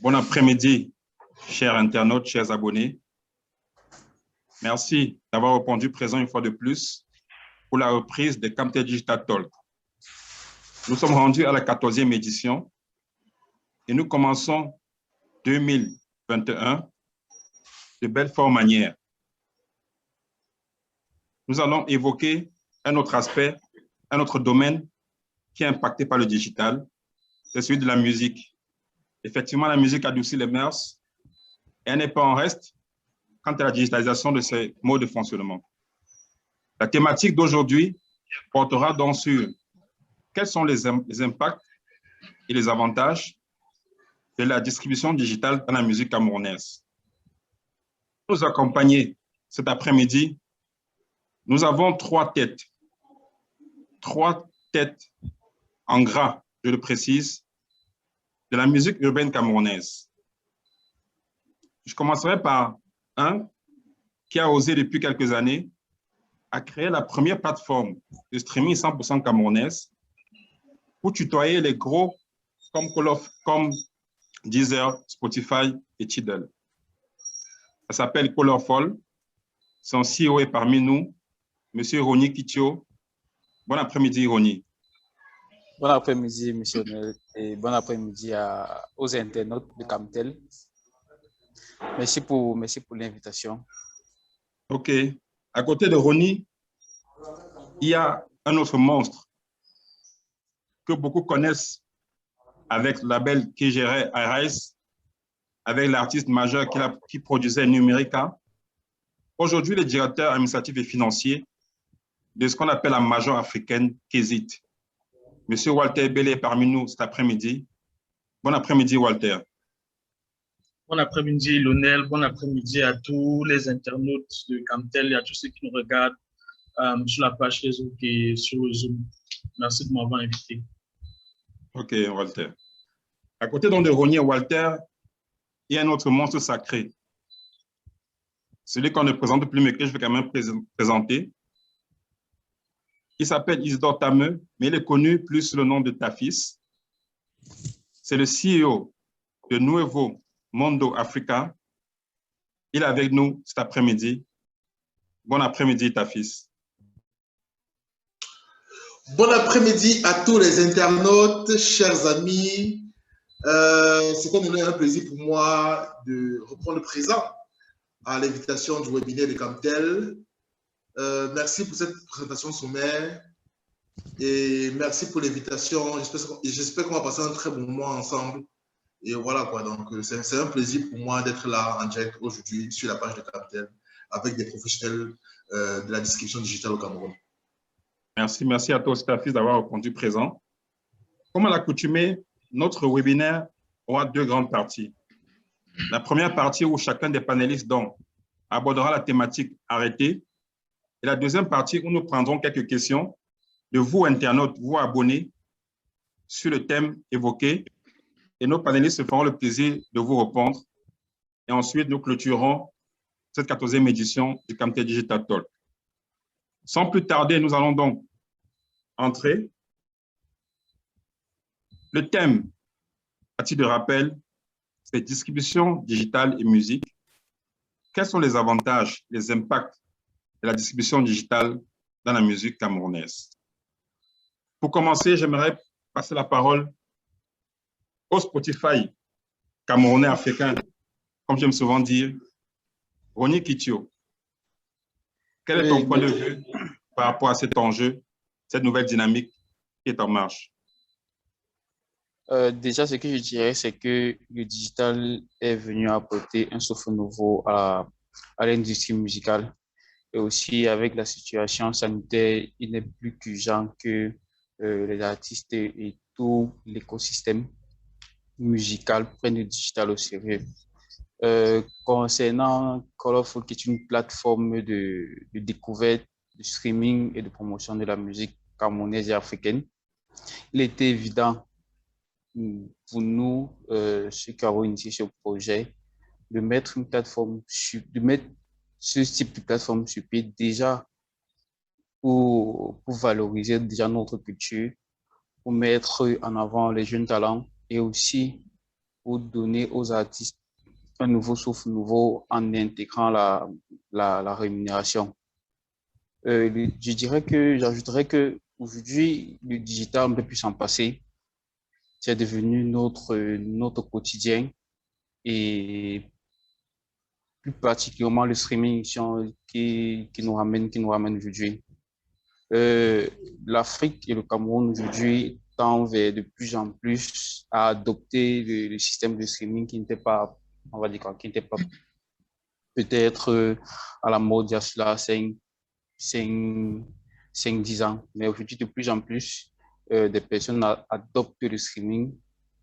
Bon après-midi, chers internautes, chers abonnés. Merci d'avoir répondu présent une fois de plus pour la reprise de Camtel Digital Talk. Nous sommes rendus à la 14e édition et nous commençons 2021 de belle forme manière. Nous allons évoquer un autre aspect, un autre domaine qui est impacté par le digital, c'est celui de la musique. Effectivement, la musique adoucit les mœurs et elle n'est pas en reste quant à la digitalisation de ses modes de fonctionnement. La thématique d'aujourd'hui portera donc sur quels sont les impacts et les avantages de la distribution digitale dans la musique camerounaise. Pour nous accompagner cet après-midi, nous avons trois têtes en gras, je le précise, de la musique urbaine camerounaise. Je commencerai par un qui a osé depuis quelques années à créer la première plateforme de streaming 100% camerounaise pour tutoyer les gros comme Deezer, Spotify et Tidal. Ça s'appelle Colorful. Son CEO est parmi nous, M. Rony Kitio. Bon après-midi, Rony. Bon après-midi, M. Onel, et bon après-midi aux internautes de Camtel. Merci pour l'invitation. OK. À côté de Rony, il y a un autre monstre que beaucoup connaissent avec le label qui gérait Arise, avec l'artiste majeur qui produisait Numérica. Aujourd'hui, le directeur administratif et financier de ce qu'on appelle la major africaine Kézit. Monsieur Walter Bellé est parmi nous cet après-midi. Bon après-midi, Walter. Bon après-midi, Lionel. Bon après-midi à tous les internautes de Camtel et à tous ceux qui nous regardent sur la page Facebook et sur Zoom. Merci de m'avoir invité. OK, Walter. À côté donc de Rony et Walter, il y a un autre monstre sacré. Celui qu'on ne présente plus, mais que je vais quand même présenter. Il s'appelle Isidore Tameu, mais il est connu plus sous le nom de Tafis. C'est le CEO de Nuevo Mondo Africa. Il est avec nous cet après-midi. Bon après-midi, Tafis. Bon après-midi à tous les internautes, chers amis. C'est un plaisir pour moi de reprendre le présent à l'invitation du webinaire de Camtel. Merci pour cette présentation sommaire et merci pour l'invitation. J'espère qu'on va passer un très bon moment ensemble. Et voilà quoi, donc c'est un plaisir pour moi d'être là en direct aujourd'hui sur la page de Camtel avec des professionnels de la distribution digitale au Cameroun. Merci à toi, Tafis, d'avoir répondu présent. Comme à l'accoutumée, notre webinaire aura deux grandes parties. La première partie où chacun des panélistes abordera la thématique arrêtée. Et la deuxième partie où nous prendrons quelques questions de vous, internautes, vous abonnés, sur le thème évoqué. Et nos panélistes se feront le plaisir de vous répondre. Et ensuite, nous clôturerons cette 14e édition du Camtel Digital Talk. Sans plus tarder, nous allons donc entrer. Le thème, à titre de rappel, c'est distribution digitale et musique. Quels sont les avantages, les impacts de la distribution digitale dans la musique camerounaise? Pour commencer, j'aimerais passer la parole au Spotify camerounais africain, comme j'aime souvent dire, Rony Kitio. Quel est ton point de vue par rapport à cet enjeu, cette nouvelle dynamique qui est en marche? Déjà, ce que je dirais, c'est que le digital est venu apporter un souffle nouveau à l'industrie musicale. Et aussi, avec la situation sanitaire, il n'est plus qu'urgent que les artistes et tout l'écosystème musical prennent le digital au sérieux. Concernant Colorful, qui est une plateforme de découverte, de streaming et de promotion de la musique camerounaise et africaine, il était évident pour nous, ceux qui avons initié ce projet, de mettre ce type de plateforme sur pied déjà pour valoriser déjà notre culture, pour mettre en avant les jeunes talents et aussi pour donner aux artistes un nouveau souffle nouveau en intégrant la rémunération. J'ajouterais que aujourd'hui, le digital, on ne peut plus s'en passer. C'est devenu notre quotidien et plus particulièrement le streaming qui nous ramène aujourd'hui. L'Afrique et le Cameroun aujourd'hui tendent de plus en plus à adopter le système de streaming qui n'était pas, on va dire quoi, qui n'était pas peut-être à la mode il y a cela 10 ans. Mais aujourd'hui, de plus en plus, des personnes adoptent le streaming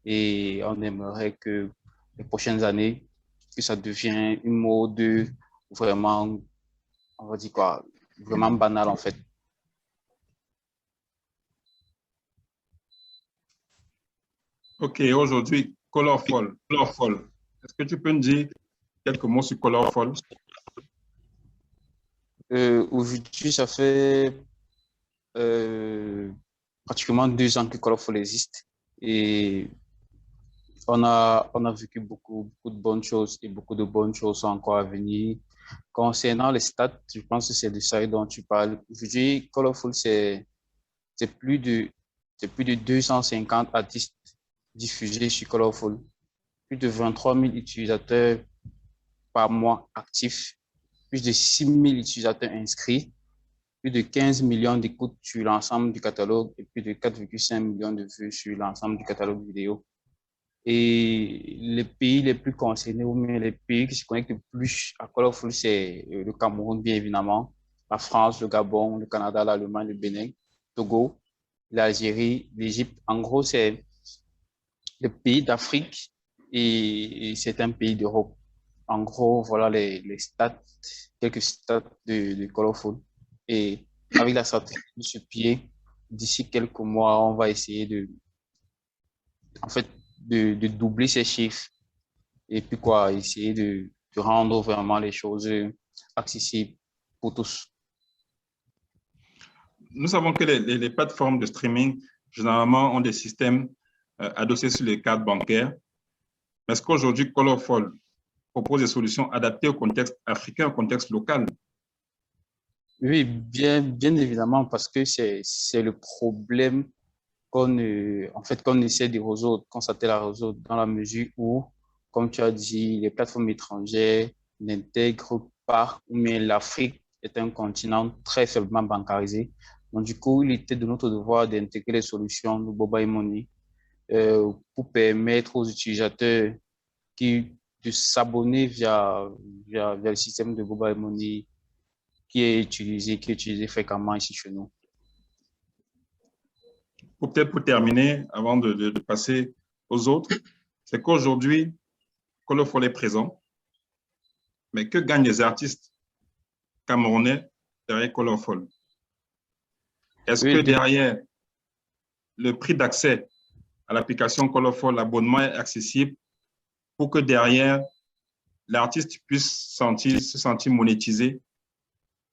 et on aimerait que les prochaines années, que ça devienne une mode vraiment, on va dire quoi, vraiment banale en fait. OK, aujourd'hui, Colorful. Est-ce que tu peux me dire quelques mots sur Colorful? Aujourd'hui, ça fait pratiquement 2 ans que Colorful existe et on a vécu beaucoup de bonnes choses et beaucoup de bonnes choses sont encore à venir. Concernant les stats, je pense que c'est de ça dont tu parles. Aujourd'hui, Colorful, c'est plus de 250 artistes diffusés sur Colorful, plus de 23 000 utilisateurs par mois actifs, plus de 6 000 utilisateurs inscrits, plus de 15 millions d'écoutes sur l'ensemble du catalogue et plus de 4,5 millions de vues sur l'ensemble du catalogue vidéo. Et les pays les plus concernés, ou bien les pays qui se connectent le plus à Colorful, c'est le Cameroun, bien évidemment, la France, le Gabon, le Canada, l'Allemagne, le Bénin, Togo, l'Algérie, l'Égypte. En gros, c'est les pays d'Afrique et c'est un pays d'Europe. En gros, voilà les stats, quelques stats de Colorful. Et avec la stratégie de ce pied, d'ici quelques mois, on va essayer de doubler ces chiffres et puis essayer de rendre vraiment les choses accessibles pour tous. Nous savons que les plateformes de streaming, généralement, ont des systèmes adossés sur les cartes bancaires. Est-ce qu'aujourd'hui, Colorful propose des solutions adaptées au contexte africain, au contexte local? Oui, bien évidemment, parce que c'est le problème qu'on essaie de résoudre, qu'on s'attelle à résoudre dans la mesure où, comme tu as dit, les plateformes étrangères n'intègrent pas, mais l'Afrique est un continent très faiblement bancarisé. Donc, du coup, il était de notre devoir d'intégrer les solutions de Mobile Money pour permettre aux utilisateurs de s'abonner via le système de Mobile Money qui est utilisé fréquemment ici chez nous. Peut-être pour terminer, avant de passer aux autres, c'est qu'aujourd'hui, Colorful est présent, mais que gagnent les artistes camerounais derrière Colorful? Est-ce que derrière le prix d'accès à l'application Colorful, l'abonnement est accessible pour que derrière, l'artiste puisse se sentir monétisé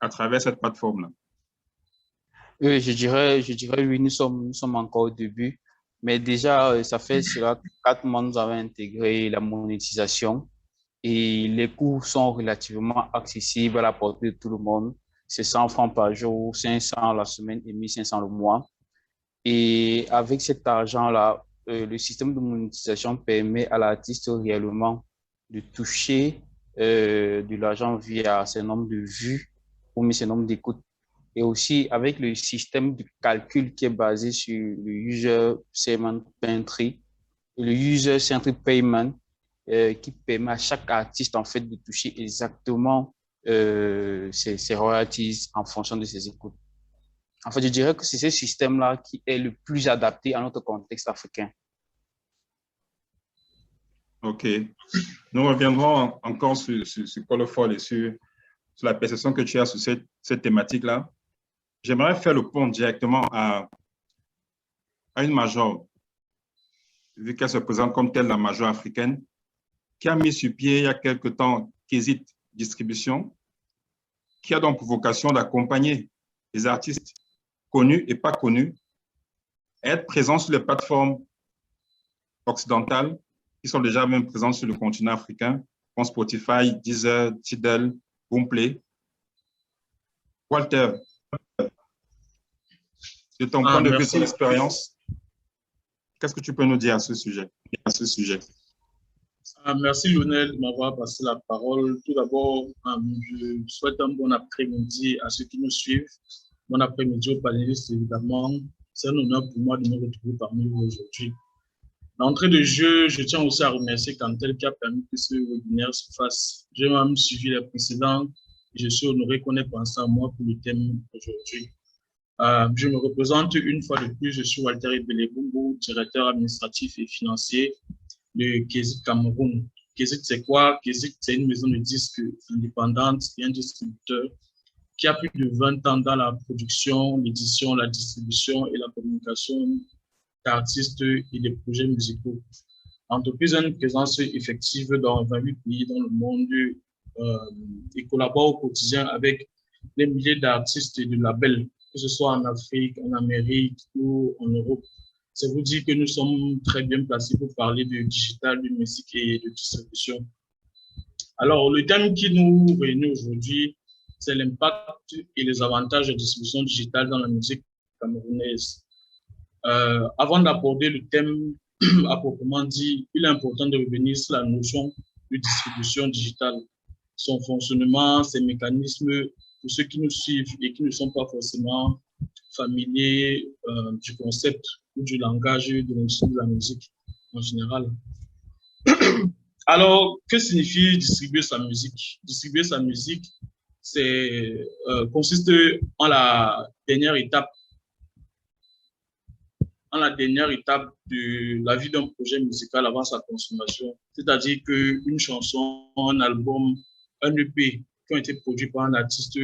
à travers cette plateforme-là? Oui, je dirais oui, nous sommes encore au début, mais déjà, ça fait 4 mois, nous avons intégré la monétisation et les coûts sont relativement accessibles à la portée de tout le monde. C'est 100 francs par jour, 500 la semaine et 1500 le mois. Et avec cet argent-là, le système de monétisation permet à l'artiste réellement de toucher de l'argent via ses nombres de vues ou ses nombres d'écoutes. Et aussi avec le système de calcul qui est basé sur le User Centered Payment, le User Centered Payment qui permet à chaque artiste en fait de toucher exactement ses royalties en fonction de ses écoutes. En fait, je dirais que c'est ce système-là qui est le plus adapté à notre contexte africain. OK. Nous reviendrons encore sur Colorful et sur la perception que tu as sur cette thématique-là. J'aimerais faire le pont directement à une major, vu qu'elle se présente comme telle la major africaine, qui a mis sur pied il y a quelque temps Kézit Distribution, qui a donc pour vocation d'accompagner les artistes connus et pas connus à être présents sur les plateformes occidentales qui qui sont déjà même présents sur le continent africain, comme Spotify, Deezer, Tidal, Boomplay. Walter, de ton point de vue, ton expérience, qu'est-ce que tu peux nous dire à ce sujet? Merci Lionel de m'avoir passé la parole. Tout d'abord, je souhaite un bon après-midi à ceux qui nous suivent. Bon après-midi aux panélistes, évidemment. C'est un honneur pour moi de me retrouver parmi vous aujourd'hui. D'entrée de jeu, je tiens aussi à remercier Cantel qui a permis que ce webinaire se fasse. J'ai même suivi les précédents et je suis honoré qu'on ait pensé à moi pour le thème aujourd'hui. Je me représente une fois de plus, je suis Walter Ibelebungu, directeur administratif et financier de Kézit Cameroun. Kézit, c'est quoi? Kézit, c'est une maison de disques indépendante et un distributeur qui a plus de 20 ans dans la production, l'édition, la distribution et la communication d'artistes et des projets musicaux. L'entreprise a une présence effective dans 28 pays dans le monde et collabore au quotidien avec des milliers d'artistes et de labels, que ce soit en Afrique, en Amérique ou en Europe. C'est vous dire que nous sommes très bien placés pour parler de digital, de musique et de distribution. Alors, le thème qui nous réunit aujourd'hui, c'est l'impact et les avantages de la distribution digitale dans la musique camerounaise. Avant d'aborder le thème à proprement dit, il est important de revenir sur la notion de distribution digitale, son fonctionnement, ses mécanismes, pour ceux qui nous suivent et qui ne sont pas forcément familiers du concept ou du langage de l'industrie de la musique en général. Alors, que signifie distribuer sa musique? Distribuer sa musique, consiste en la dernière étape de la vie d'un projet musical avant sa consommation. C'est-à-dire qu'une chanson, un album, un EP qui ont été produits par un artiste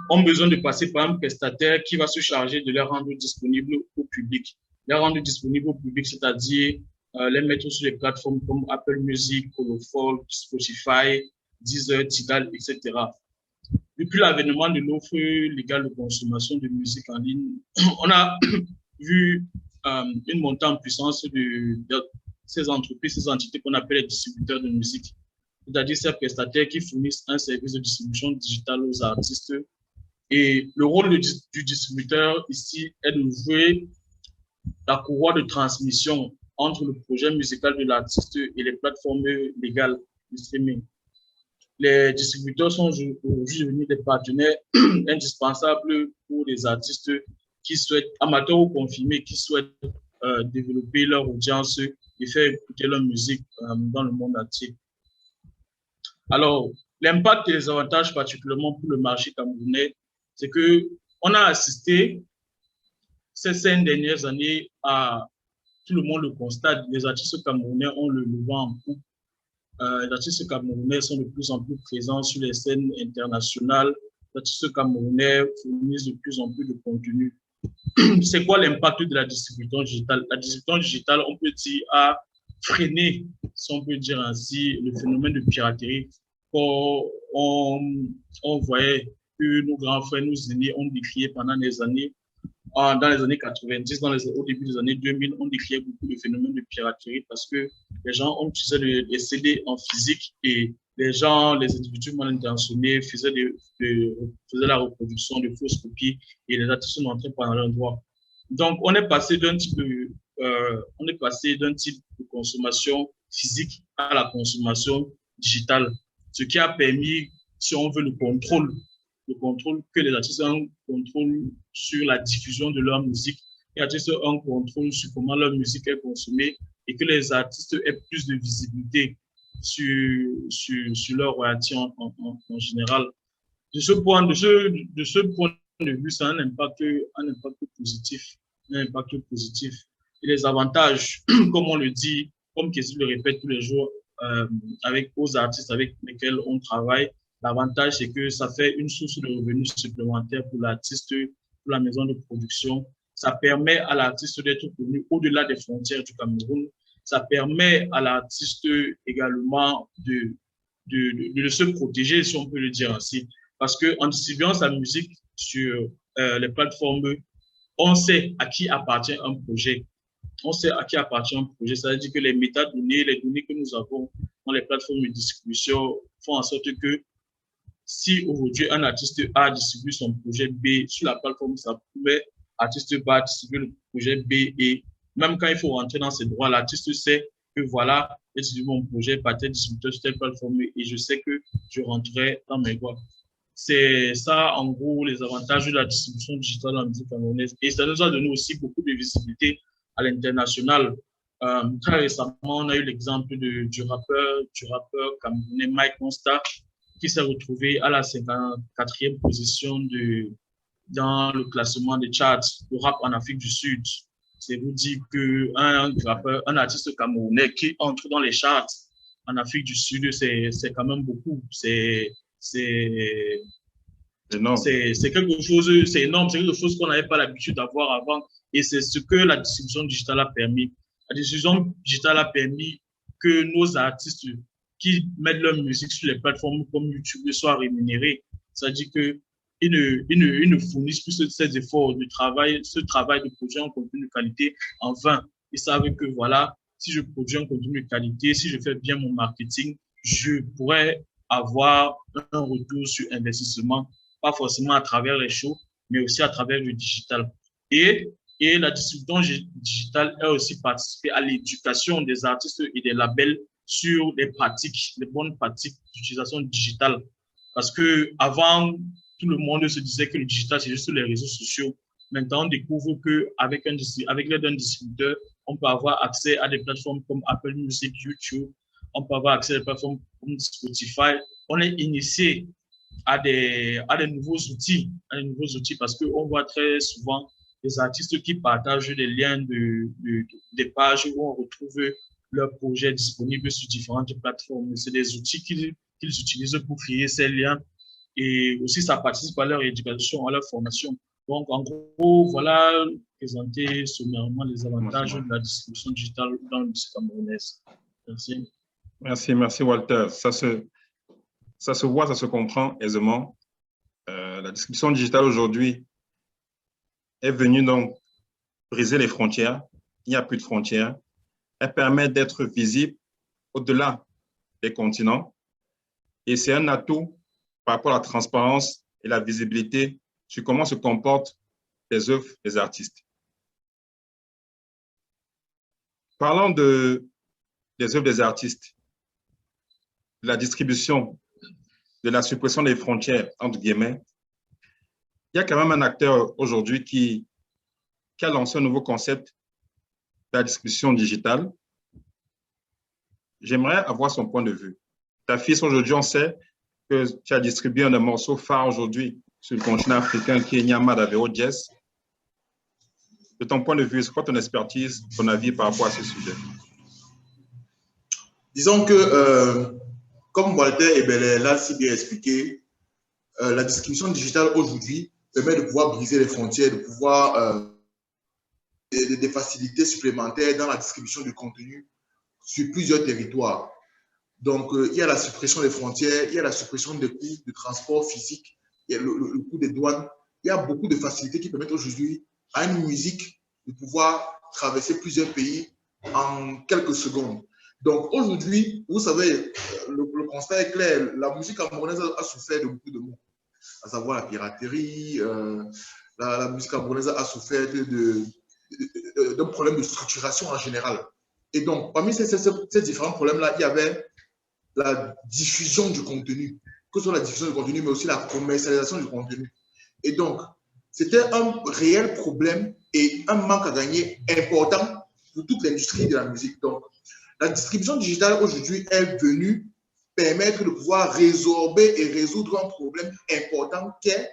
ont besoin de passer par un prestataire qui va se charger de les rendre disponibles au public. Les rendre disponibles au public, c'est-à-dire les mettre sur les plateformes comme Apple Music, Colophone, Spotify, Deezer, Tidal, etc. Depuis l'avènement de l'offre légale de consommation de musique en ligne, on a vu une montée en puissance de ces entreprises, ces entités qu'on appelle les distributeurs de musique, c'est-à-dire ces prestataires qui fournissent un service de distribution digitale aux artistes. Et le rôle du distributeur ici est de jouer la courroie de transmission entre le projet musical de l'artiste et les plateformes légales de streaming. Les distributeurs sont aujourd'hui devenus des partenaires indispensables pour les artistes qui souhaitent, amateurs ou confirmés, qui souhaitent développer leur audience et faire écouter leur musique dans le monde entier. Alors, l'impact et les avantages particulièrement pour le marché camerounais, c'est qu'on a assisté ces 5 dernières années à, tout le monde le constate, les artistes camerounais ont le vent en poupe. Les artistes camerounais sont de plus en plus présents sur les scènes internationales. Les artistes camerounais fournissent de plus en plus de contenu. C'est quoi l'impact de la distribution digitale? La distribution digitale, on peut dire, a freiné, si on peut dire ainsi, le phénomène de piraterie. On voyait que nos grands frères, nos aînés ont décrié pendant des années, dans les années 90, au début des années 2000, on décriait beaucoup de phénomènes de piraterie parce que les gens ont utilisé les CD en physique et les individus mal intentionnés faisaient la reproduction de fausses copies et les artistes sont entrés par leur droit. Donc, on est passé d'un type de consommation physique à la consommation digitale, ce qui a permis, si on veut, le contrôle que les artistes ont un contrôle sur la diffusion de leur musique, les artistes ont un contrôle sur comment leur musique est consommée et que les artistes aient plus de visibilité sur leur royalty en général. De ce point de vue, ça a un impact positif. Et les avantages, comme on le dit, comme Kézit le répète tous les jours, aux artistes avec lesquels on travaille, l'avantage, c'est que ça fait une source de revenus supplémentaire pour l'artiste, pour la maison de production. Ça permet à l'artiste d'être connu au-delà des frontières du Cameroun. Ça permet à l'artiste également de se protéger, si on peut le dire ainsi. Parce qu'en distribuant sa musique sur les plateformes, on sait à qui appartient un projet. on sait à qui appartient un projet. Ça veut dire que les métadonnées, les données que nous avons dans les plateformes de distribution font en sorte que si aujourd'hui un artiste A distribue son projet B sur la plateforme, ça pouvait artiste B distribuer le projet B et même quand il faut rentrer dans ces droits, l'artiste sait que voilà, j'ai distribué mon projet par tel distributeur sur telle plateforme et je sais que je rentrerai dans mes droits. C'est ça, en gros, les avantages de la distribution digitale en musique camerounaise. Et ça nous a donné aussi beaucoup de visibilité à l'international. Très récemment, on a eu l'exemple du rappeur camerounais Mike Monster qui s'est retrouvé à la 54e position dans le classement des charts de rap en Afrique du Sud. C'est vous dire qu'un artiste camerounais qui entre dans les charts en Afrique du Sud, c'est quand même beaucoup. C'est énorme. C'est quelque chose, c'est énorme, c'est quelque chose qu'on n'avait pas l'habitude d'avoir avant. Et c'est ce que la distribution digitale a permis. La distribution digitale a permis que nos artistes qui mettent leur musique sur les plateformes comme YouTube soient rémunérés. C'est-à-dire qu'ils ne fournissent plus ces efforts de travail, ce travail de produire un contenu de qualité en vain. Ils savent que voilà, si je produis un contenu de qualité, si je fais bien mon marketing, je pourrais avoir un retour sur investissement, pas forcément à travers les shows, mais aussi à travers le digital. Et la distribution digitale a aussi participé à l'éducation des artistes et des labels sur les pratiques, les bonnes pratiques d'utilisation digitale. Parce que avant, tout le monde se disait que le digital, c'est juste les réseaux sociaux. Maintenant, on découvre qu'avec l'aide d'un distributeur, on peut avoir accès à des plateformes comme Apple Music, YouTube, on peut avoir accès à des plateformes comme Spotify. On est initié à des nouveaux outils, parce qu'on voit très souvent des artistes qui partagent des liens des pages où on retrouve leurs projets disponibles sur différentes plateformes. C'est des outils qu'ils utilisent pour créer ces liens et aussi ça participe à leur éducation, à leur formation. Donc, en gros, voilà, présenter sommairement les avantages de la distribution digitale dans le musique camerounaise. Merci. Merci Walter. Ça se voit, ça se comprend aisément. La distribution digitale aujourd'hui est venue donc briser les frontières. Il n'y a plus de frontières. Elle permet d'être visible au-delà des continents. Et c'est un atout par rapport à la transparence et la visibilité sur comment se comportent les œuvres des artistes. Parlant des œuvres des artistes, de la distribution, de la suppression des frontières, entre guillemets, il y a quand même un acteur aujourd'hui qui a lancé un nouveau concept de la distribution digitale. J'aimerais avoir son point de vue. Ta fille, aujourd'hui, on sait que tu as distribué un des morceaux phares aujourd'hui sur le continent africain qui est Nyama d'Avero Jazz. De ton point de vue, c'est quoi ton expertise, ton avis par rapport à ce sujet? Disons que, comme Walter et Belé l'a si bien expliqué, la distribution digitale aujourd'hui permet de pouvoir briser les frontières, de pouvoir des facilités supplémentaires dans la distribution du contenu sur plusieurs territoires. Donc, il y a la suppression des frontières, il y a la suppression des coûts de transport physique, il y a le coût des douanes. Il y a beaucoup de facilités qui permettent aujourd'hui à une musique de pouvoir traverser plusieurs pays en quelques secondes. Donc, aujourd'hui, vous savez, le constat est clair, la musique camerounaise a souffert de beaucoup de maux, à savoir la piraterie, la musique camerounaise a souffert d'un problème de structuration en général. Et donc, parmi ces différents problèmes-là, il y avait la diffusion du contenu, que ce soit la diffusion du contenu, mais aussi la commercialisation du contenu. Et donc, c'était un réel problème et un manque à gagner important pour toute l'industrie de la musique. Donc, la distribution digitale aujourd'hui est venue permettre de pouvoir résorber et résoudre un problème important qu'est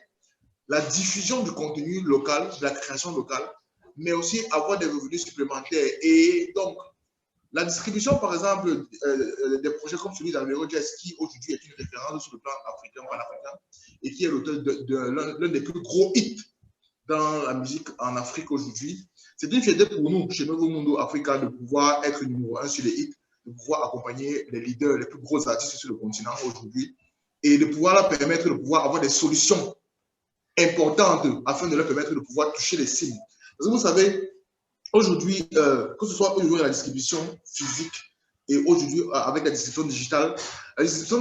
la diffusion du contenu local, de la création locale, mais aussi avoir des revenus supplémentaires. Et donc, la distribution, par exemple, des projets comme celui d'Avero Jazz, qui aujourd'hui est une référence sur le plan africain, pan-africain, et qui est l'auteur de l'un des plus gros hits dans la musique en Afrique aujourd'hui. C'est une fierté pour nous, chez Novo Mundo Africa, de pouvoir être numéro 1 sur les hits, de pouvoir accompagner les leaders, les plus gros artistes sur le continent aujourd'hui, et de pouvoir leur permettre de pouvoir avoir des solutions importantes afin de leur permettre de pouvoir toucher les cibles. Parce que vous savez, aujourd'hui, que ce soit aujourd'hui la distribution physique et aujourd'hui avec la distribution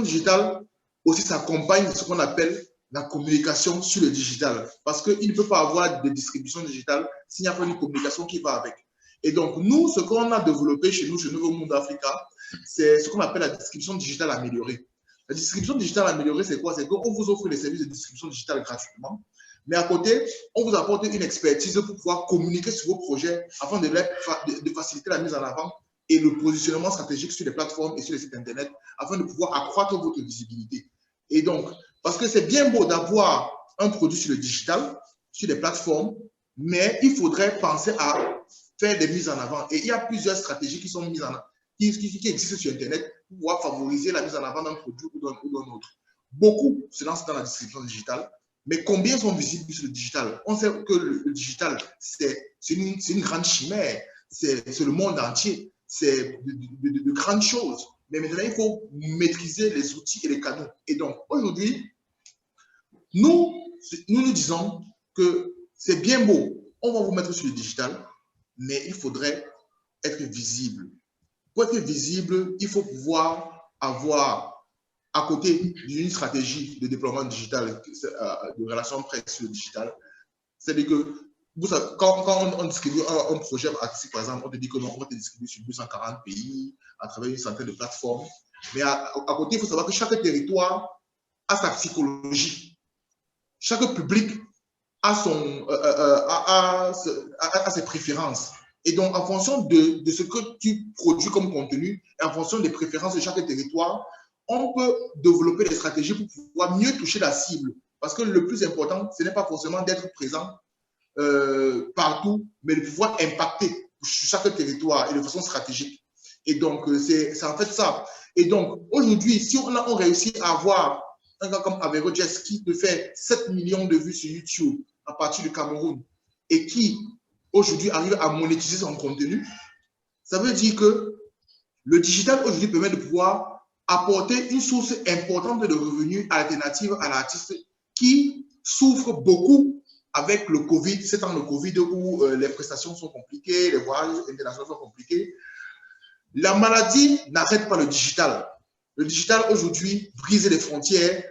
digitale aussi s'accompagne de ce qu'on appelle la communication sur le digital. Parce qu'il ne peut pas avoir de distribution digitale s'il n'y a pas une communication qui va avec. Et donc, nous, ce qu'on a développé chez nous, chez Nouveau Monde Africa, c'est ce qu'on appelle la distribution digitale améliorée. La distribution digitale améliorée, c'est quoi? C'est qu'on vous offre les services de distribution digitale gratuitement, mais à côté, on vous apporte une expertise pour pouvoir communiquer sur vos projets afin de faciliter la mise en avant et le positionnement stratégique sur les plateformes et sur les sites Internet afin de pouvoir accroître votre visibilité. Et donc, parce que c'est bien beau d'avoir un produit sur le digital, sur les plateformes, mais il faudrait penser à faire des mises en avant. Et il y a plusieurs stratégies qui sont mises en avant, qui existent sur Internet pour pouvoir favoriser la mise en avant d'un produit ou d'un autre. Beaucoup se lancent dans la distribution digitale, mais combien sont visibles sur le digital? On sait que le digital, c'est une grande chimère, c'est le monde entier, c'est de grandes choses. Mais maintenant, il faut maîtriser les outils et les canaux. Et donc, aujourd'hui, nous disons que c'est bien beau, on va vous mettre sur le digital, mais il faudrait être visible. Pour être visible, il faut pouvoir avoir, à côté d'une stratégie de déploiement digital, de relation presse sur le digital, c'est-à-dire que vous savez, quand on distribue un projet artistique, par exemple, on te dit que non, on va te distribuer sur 240 pays, à travers une centaine de plateformes. Mais à côté, il faut savoir que chaque territoire a sa psychologie. Chaque public a ses préférences. Et donc, en fonction de ce que tu produis comme contenu, et en fonction des préférences de chaque territoire, on peut développer des stratégies pour pouvoir mieux toucher la cible. Parce que le plus important, ce n'est pas forcément d'être présent partout, mais de pouvoir impacter sur chaque territoire et de façon stratégique. Et donc, c'est en fait ça. Et donc, aujourd'hui, si on réussit à avoir un gars comme Averroes qui te fait 7 millions de vues sur YouTube à partir du Cameroun et qui, aujourd'hui, arrive à monétiser son contenu, ça veut dire que le digital, aujourd'hui, permet de pouvoir apporter une source importante de revenus alternative à l'artiste qui souffre beaucoup avec le Covid, c'est dans le Covid où les prestations sont compliquées, les voyages internationaux sont compliqués. La maladie n'arrête pas le digital. Le digital, aujourd'hui, brise les frontières,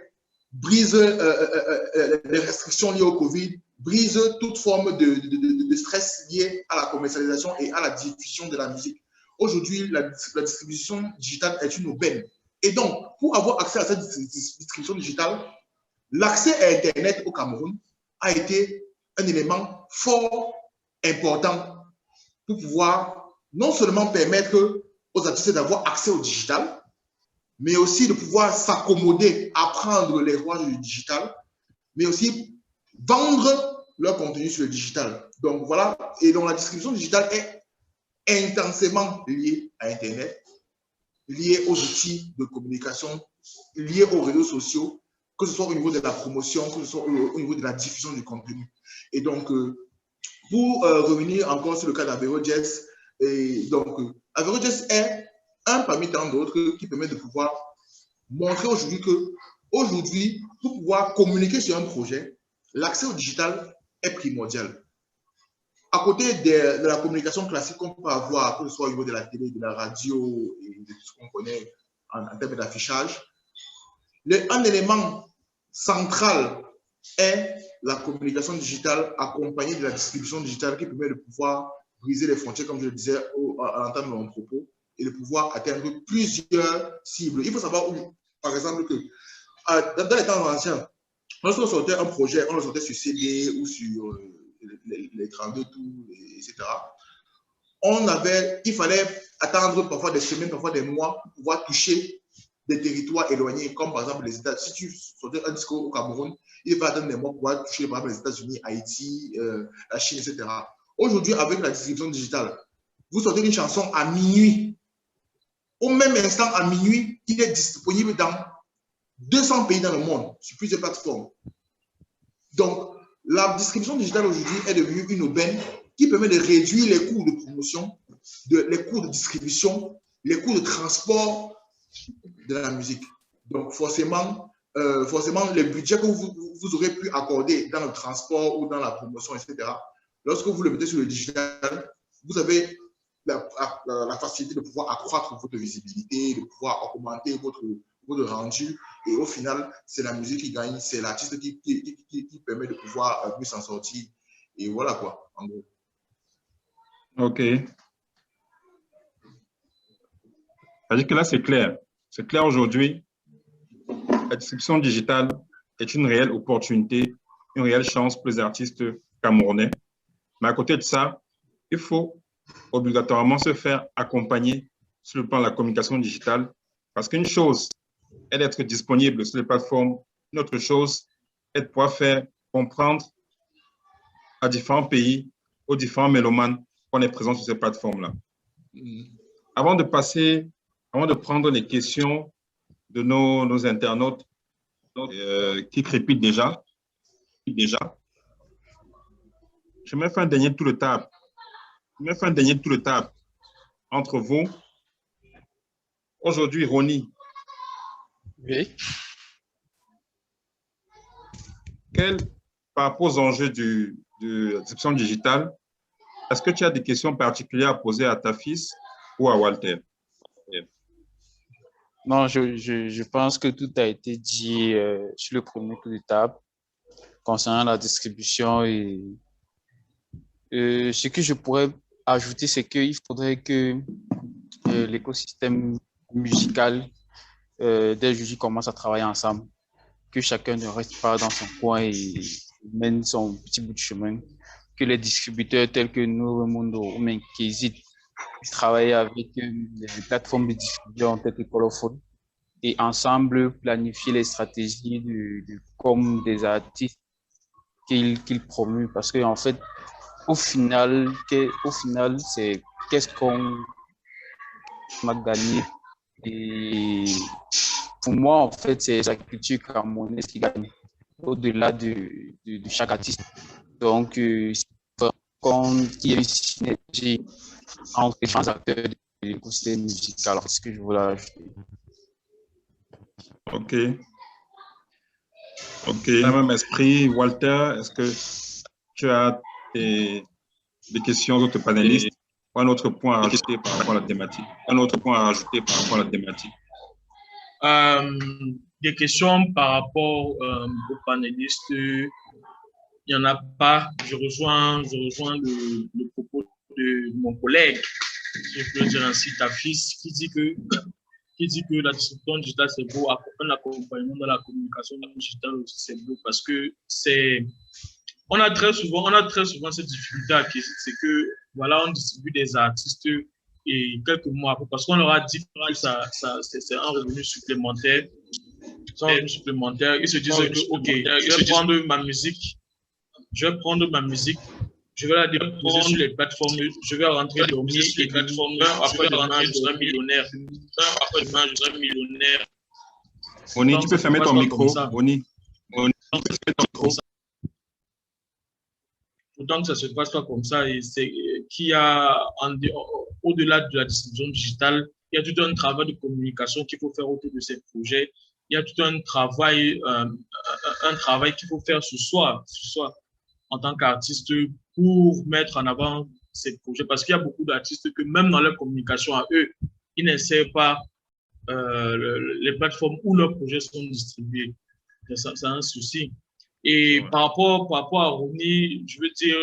brise les restrictions liées au Covid, brise toute forme de stress lié à la commercialisation et à la diffusion de la musique. Aujourd'hui, la distribution digitale est une aubaine. Et donc, pour avoir accès à cette distribution digitale, l'accès à Internet au Cameroun a été un élément fort important pour pouvoir non seulement permettre aux artistes d'avoir accès au digital, mais aussi de pouvoir s'accommoder, apprendre les rouages du digital, mais aussi vendre leur contenu sur le digital. Donc voilà, et donc la distribution digitale est intensément liée à Internet, liée aux outils de communication, liée aux réseaux sociaux, que ce soit au niveau de la promotion, que ce soit au niveau de la diffusion du contenu. Et donc, pour revenir encore sur le cas d'Averroes, Averroes est un parmi tant d'autres qui permet de pouvoir montrer aujourd'hui que, aujourd'hui, pour pouvoir communiquer sur un projet, l'accès au digital est primordial. À côté de la communication classique qu'on peut avoir, que ce soit au niveau de la télé, de la radio et de tout ce qu'on connaît en termes d'affichage, un élément central est la communication digitale accompagnée de la distribution digitale qui permet de pouvoir briser les frontières, comme je le disais à l'entame de mon propos, et de pouvoir atteindre plusieurs cibles. Il faut savoir, par exemple, que dans les temps anciens, lorsqu'on sortait un projet, on le sortait sur CD ou sur les 32 tours, etc. Il fallait attendre parfois des semaines, parfois des mois pour pouvoir toucher des territoires éloignés, comme par exemple les États-Unis. Si tu sortais un disque au Cameroun, il fallait attendre des mois pour pouvoir toucher par exemple les États-Unis, Haïti, la Chine, etc. Aujourd'hui, avec la distribution digitale, vous sortez une chanson à minuit. Au même instant, à minuit, il est disponible dans 200 pays dans le monde, sur plusieurs plateformes. Donc, la distribution digitale aujourd'hui est devenue une aubaine qui permet de réduire les coûts de promotion, les coûts de distribution, les coûts de transport de la musique. Donc, forcément, les budgets que vous aurez pu accorder dans le transport ou dans la promotion, etc., lorsque vous le mettez sur le digital, vous avez la facilité de pouvoir accroître votre visibilité, de pouvoir augmenter votre rendu. Et au final, c'est la musique qui gagne, c'est l'artiste qui permet de pouvoir mieux s'en sortir. Et voilà quoi, en gros. OK. C'est-à-dire que là, c'est clair. C'est clair aujourd'hui. La distribution digitale est une réelle opportunité, une réelle chance pour les artistes camerounais. Mais à côté de ça, il faut obligatoirement se faire accompagner sur le plan de la communication digitale, parce qu'une chose est d'être disponible sur les plateformes, une autre chose est de pouvoir faire comprendre à différents pays, aux différents mélomanes qu'on est présent sur ces plateformes-là. Avant de prendre les questions de nos internautes qui crépitent déjà, je me fais un dernier tour de table. Entre vous. Aujourd'hui, Ronnie. Oui. Par rapport aux enjeux de la distribution digitale, est-ce que tu as des questions particulières à poser à ta fils ou à Walter? Non, je pense que tout a été dit sur le premier tour de table concernant la distribution. Et ce que je pourrais ajouter, c'est qu'il faudrait que l'écosystème musical des juges commence à travailler ensemble, que chacun ne reste pas dans son coin et mène son petit bout de chemin, que les distributeurs tels que Novo Mundo ou même Kézit puissent travailler avec les plateformes de distribution telles que Colophone et ensemble planifier les stratégies du com des artistes qu'ils promuent, parce que en fait au final c'est qu'est-ce qu'on a gagné. Et pour moi, en fait, c'est la culture camerounaise qui gagne au-delà de chaque artiste. Donc, il faut qu'il y ait une synergie entre les différents acteurs de l'écosystème musical. C'est ce que je voulais ajouter. OK. Dans le même esprit, Walter, est-ce que tu as des questions aux autres panélistes ou un autre point à rajouter par rapport à la thématique? Des questions par rapport aux panélistes, il n'y en a pas. Je rejoins le propos de mon collègue, si je peux dire ainsi, ta fils, qui dit que la distribution digitale, c'est beau, un accompagnement dans la communication digitale aussi, c'est beau, parce que on a très souvent cette difficulté à acquérir, c'est que, voilà, on distribue des artistes et quelques mois après, parce qu'on leur a dit que c'est un revenu supplémentaire, ils se disent que, OK, je vais prendre ma musique, je vais la déposer sur les plateformes, je vais rentrer dormir sur les plateformes, après demain, je serai millionnaire. Oni, tu peux fermer ton micro. Oni, tu peux fermer ton micro. Autant que ça ne se passe pas comme ça, et c'est qu'il y a, au-delà de la distribution digitale, il y a tout un travail de communication qu'il faut faire autour de ces projets. Il y a tout un travail qu'il faut faire ce soir, en tant qu'artiste, pour mettre en avant ces projets. Parce qu'il y a beaucoup d'artistes que même dans leur communication à eux, ils n'essaient pas les plateformes où leurs projets sont distribués. C'est un souci. Et par rapport à Ronnie, je veux dire,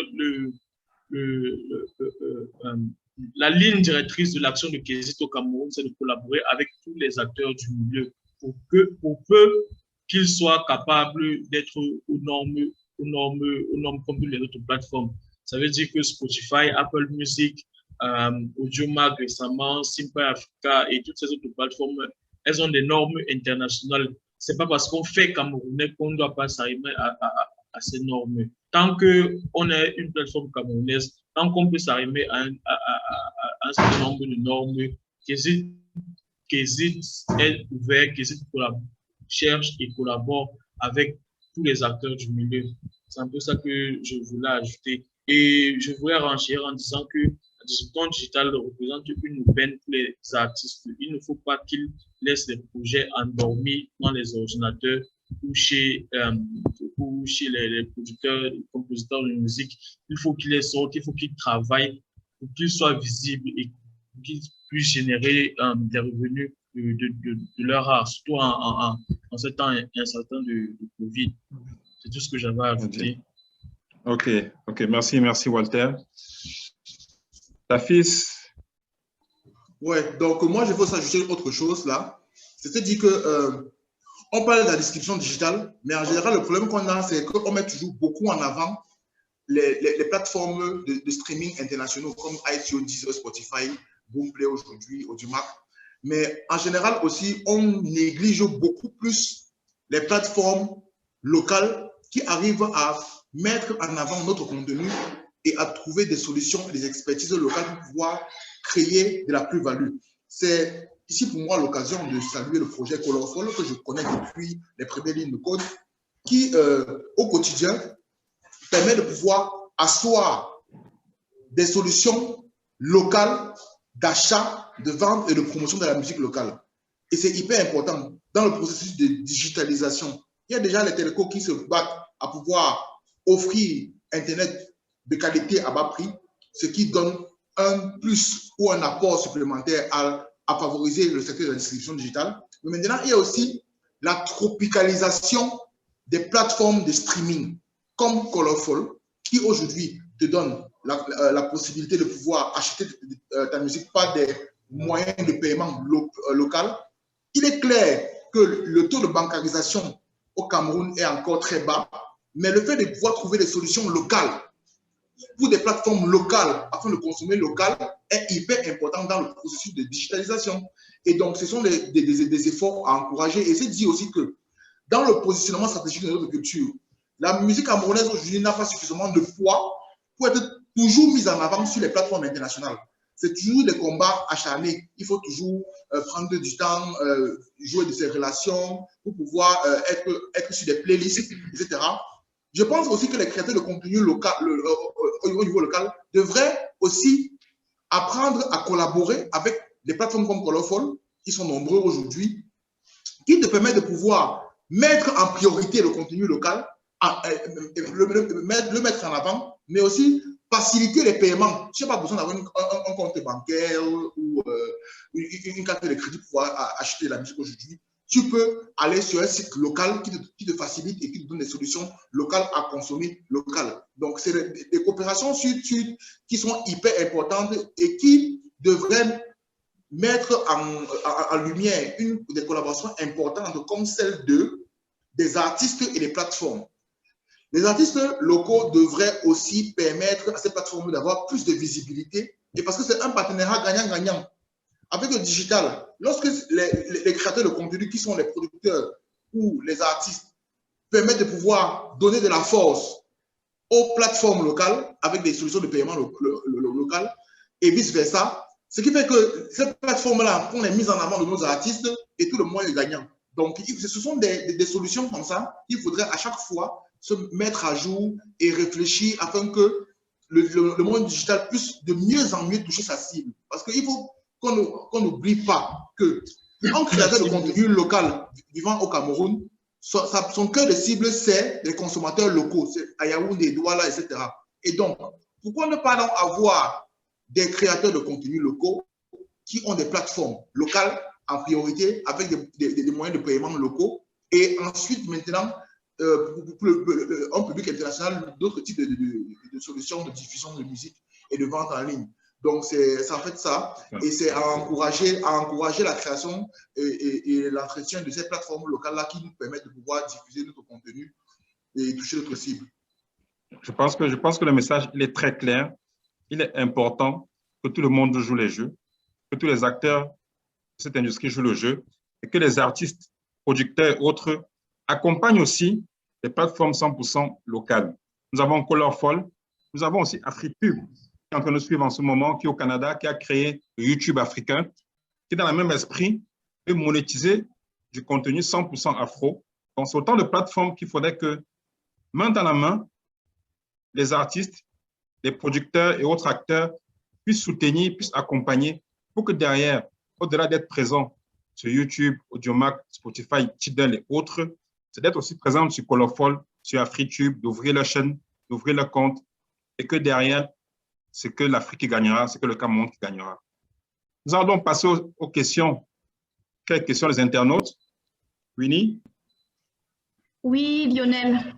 la ligne directrice de l'action de Kézit au Cameroun, c'est de collaborer avec tous les acteurs du milieu pour peu qu'ils soient capables d'être aux normes comme les autres plateformes. Ça veut dire que Spotify, Apple Music, Audiomack récemment, Simple Africa et toutes ces autres plateformes, elles ont des normes internationales. C'est pas parce qu'on fait camerounais qu'on ne doit pas s'arrimer à ces normes. Tant qu'on est une plateforme camerounaise, tant qu'on peut s'arrimer à un certain nombre de normes, Kézit est ouvert, Kézit cherche et collabore avec tous les acteurs du milieu. C'est un peu ça que je voulais ajouter. Et je voulais renchérir en disant que la distribution digitale représente une aubaine pour les artistes. Il ne faut pas qu'ils laissent les projets endormis dans les ordinateurs ou chez les producteurs, les compositeurs de musique. Il faut qu'ils les sortent, il faut qu'ils travaillent pour qu'ils soient visibles et qu'ils puissent générer des revenus de leur art, surtout en ce temps incertain de Covid. C'est tout ce que j'avais à ajouter. OK, merci Walter. Ta fils? Ouais, donc moi, je veux s'ajouter autre chose là. C'est-à-dire que on parle de la description digitale, mais en général, le problème qu'on a, c'est qu'on met toujours beaucoup en avant les plateformes de streaming internationaux comme iTunes, Deezer, Spotify, Boomplay aujourd'hui, Audiomack. Mais en général aussi, on néglige beaucoup plus les plateformes locales qui arrivent à mettre en avant notre contenu et à trouver des solutions et des expertises locales pour pouvoir créer de la plus-value. C'est ici pour moi l'occasion de saluer le projet Colorful que je connais depuis les premières lignes de code qui, au quotidien, permet de pouvoir asseoir des solutions locales d'achat, de vente et de promotion de la musique locale. Et c'est hyper important dans le processus de digitalisation. Il y a déjà les télécoms qui se battent à pouvoir offrir Internet de qualité à bas prix, ce qui donne un plus ou un apport supplémentaire à favoriser le secteur de la distribution digitale. Mais maintenant, il y a aussi la tropicalisation des plateformes de streaming comme Colorful, qui aujourd'hui te donne la possibilité de pouvoir acheter ta musique par des moyens de paiement local. Il est clair que le taux de bancarisation au Cameroun est encore très bas, mais le fait de pouvoir trouver des solutions locales pour des plateformes locales afin de consommer local est hyper important dans le processus de digitalisation. Et donc, ce sont des efforts à encourager. Et c'est dit aussi que dans le positionnement stratégique de notre culture, la musique camerounaise aujourd'hui n'a pas suffisamment de poids pour être toujours mise en avant sur les plateformes internationales. C'est toujours des combats acharnés. Il faut toujours prendre du temps, jouer de ses relations pour pouvoir être sur des playlists, etc. Je pense aussi que les créateurs de contenu local, au niveau local devraient aussi apprendre à collaborer avec des plateformes comme Colorful, qui sont nombreux aujourd'hui, qui te permettent de pouvoir mettre en priorité le contenu local, le mettre en avant, mais aussi faciliter les paiements. Tu n'as pas besoin d'avoir un compte bancaire ou une carte de crédit pour pouvoir acheter la musique aujourd'hui. Tu peux aller sur un site local qui te facilite et qui te donne des solutions locales à consommer local. Donc, c'est des coopérations sud-sud qui sont hyper importantes et qui devraient mettre en lumière des collaborations importantes comme celle des artistes et des plateformes. Les artistes locaux devraient aussi permettre à ces plateformes d'avoir plus de visibilité et parce que c'est un partenariat gagnant-gagnant. Avec le digital, lorsque les créateurs de contenu qui sont les producteurs ou les artistes permettent de pouvoir donner de la force aux plateformes locales avec des solutions de paiement locales et vice-versa, ce qui fait que ces plateformes-là, on est mises en avant de nos artistes et tout le monde est gagnant. Donc, ce sont des solutions comme ça qu'il faudrait à chaque fois se mettre à jour et réfléchir afin que le monde digital puisse de mieux en mieux toucher sa cible. Parce qu'il faut qu'on n'oublie pas qu'un créateur de contenu local vivant au Cameroun, son cœur de cible, c'est les consommateurs locaux, c'est à Yaoundé, Douala, etc. Et donc, pourquoi ne pas donc avoir des créateurs de contenu locaux qui ont des plateformes locales en priorité avec des moyens de paiement locaux et ensuite maintenant pour un public international d'autres types de solutions de diffusion de musique et de vente en ligne. Donc, c'est en fait ça, et c'est à encourager la création et l'entretien de ces plateformes locales-là qui nous permettent de pouvoir diffuser notre contenu et toucher notre cible. Je pense que le message il est très clair. Il est important que tout le monde joue les jeux, que tous les acteurs de cette industrie jouent le jeu et que les artistes, producteurs et autres accompagnent aussi les plateformes 100% locales. Nous avons Colorful, nous avons aussi AfriPub, qui est en train de suivre en ce moment, qui est au Canada, qui a créé YouTube africain, qui dans le même esprit peut monétiser du contenu 100% afro. Donc, c'est autant de plateformes qu'il faudrait que, main dans la main, les artistes, les producteurs et autres acteurs puissent soutenir, puissent accompagner pour que derrière, au-delà d'être présent sur YouTube, Audiomack, Spotify, Tidal et autres, c'est d'être aussi présent sur Colorful, sur AfriTube, d'ouvrir la chaîne, d'ouvrir le compte et que derrière, c'est que l'Afrique qui gagnera, c'est que le Cameroun qui gagnera. Nous allons donc passer aux questions. Quelles questions les internautes? Winnie? Oui, Lionel.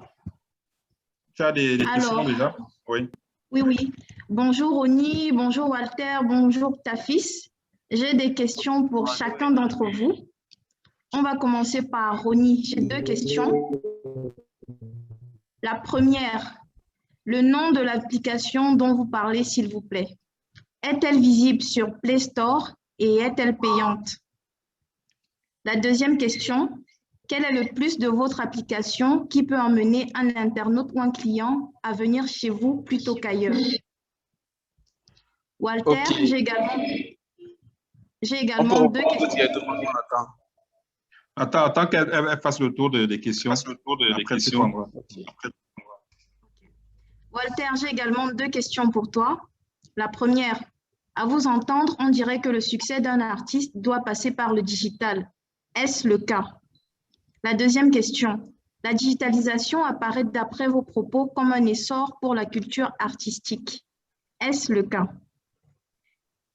Tu as des questions déjà? Oui. Oui. Bonjour Oni, bonjour Walter, bonjour Tafis. J'ai des questions pour chacun d'entre vous. On va commencer par Oni. J'ai 2 questions. La première, le nom de l'application dont vous parlez, s'il vous plaît. Est-elle visible sur Play Store et est-elle payante? La deuxième question, quel est le plus de votre application qui peut emmener un internaute ou un client à venir chez vous plutôt qu'ailleurs? Walter, Okay. j'ai également 2 questions. Attends qu'elle fasse le tour des questions. Walter, j'ai également 2 questions pour toi. La première, à vous entendre, on dirait que le succès d'un artiste doit passer par le digital. Est-ce le cas? La deuxième question, la digitalisation apparaît d'après vos propos comme un essor pour la culture artistique. Est-ce le cas?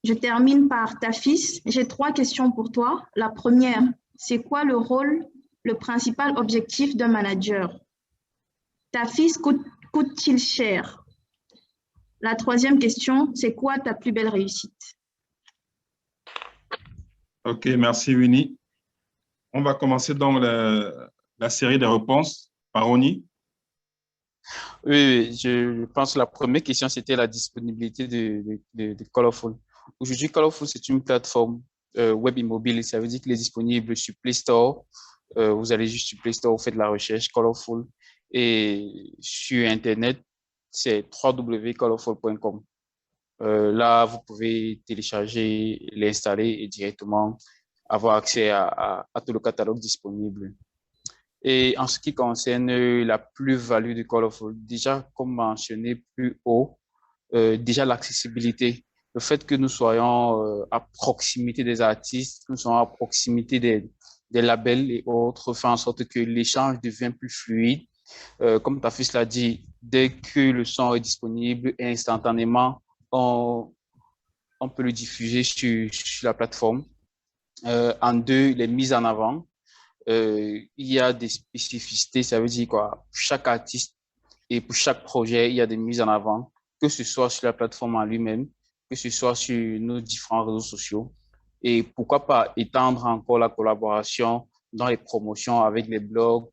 Je termine par Tafis. J'ai 3 questions pour toi. La première, c'est quoi le rôle, le principal objectif d'un manager? Tafis coûte-t-il cher? La troisième question, c'est quoi ta plus belle réussite? Ok, merci Winnie. On va commencer donc la série de réponses par Oni. Oui, je pense que la première question, c'était la disponibilité de Colorful. Aujourd'hui, Colorful, c'est une plateforme web et mobile. Ça veut dire qu'il est disponible sur Play Store. Vous allez juste sur Play Store, vous faites la recherche Colorful. Et sur Internet, c'est www.colorful.com. Là, vous pouvez télécharger, l'installer et directement avoir accès à tout le catalogue disponible. Et en ce qui concerne la plus-value de Colorful, déjà, comme mentionné plus haut, déjà l'accessibilité. Le fait que nous soyons à proximité des artistes, que nous soyons à proximité des labels et autres, fait en sorte que l'échange devient plus fluide. Comme ta fils l'a dit, dès que le son est disponible, instantanément, on peut le diffuser sur la plateforme. En 2, les mises en avant. Il y a des spécificités, ça veut dire quoi? Pour chaque artiste et pour chaque projet, il y a des mises en avant, que ce soit sur la plateforme en lui-même, que ce soit sur nos différents réseaux sociaux. Et pourquoi pas étendre encore la collaboration dans les promotions avec les blogs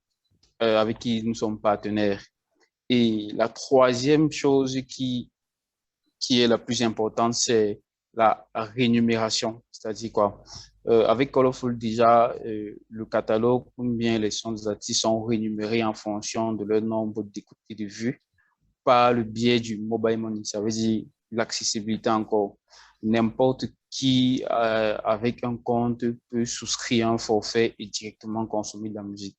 avec qui nous sommes partenaires. Et la troisième chose qui est la plus importante, c'est la rémunération. C'est-à-dire quoi? Avec Colorful, déjà, le catalogue ou bien les sons des artistes sont rémunérés en fonction de leur nombre d'écoutes et de vues par le biais du mobile money. Ça veut dire l'accessibilité encore. N'importe qui, avec un compte, peut souscrire un forfait et directement consommer de la musique.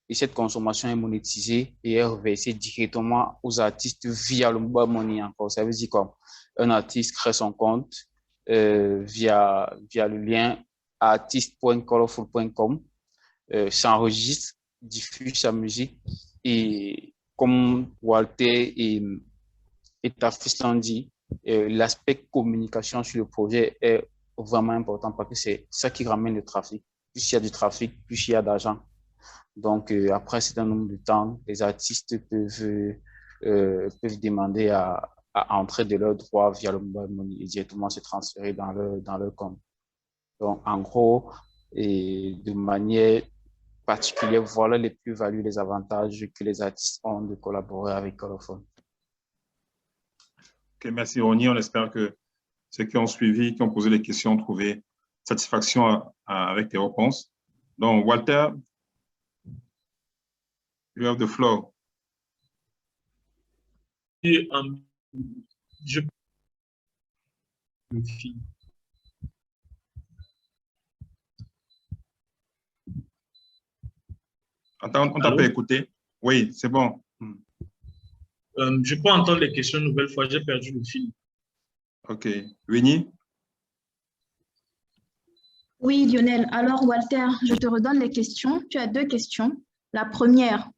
Et cette consommation est monétisée et est reversée directement aux artistes via le mobile money encore. Ça veut dire quoi? Un artiste crée son compte via le lien artiste.colorful.com, s'enregistre, diffuse sa musique et comme Walter et Tafis l'ont dit, l'aspect communication sur le projet est vraiment important parce que c'est ça qui ramène le trafic. Plus il y a du trafic, plus il y a d'argent. Donc, après un certain nombre de temps, les artistes peuvent demander à entrer de leurs droits via le mobile money et directement se transférer dans leur compte. Donc, en gros, et de manière particulière, voilà les plus-values, les avantages que les artistes ont de collaborer avec Colorful. Ok, merci Ronnie. On espère que ceux qui ont suivi, qui ont posé les questions, ont trouvé satisfaction avec tes réponses. Donc, Walter, you have the floor. Attends, on t'a pas écouté? Oui, c'est bon. Je peux entendre les questions une nouvelle fois, j'ai perdu le fil. Ok. Winnie? Oui, Lionel. Alors, Walter, je te redonne les questions. Tu as 2 questions. La première,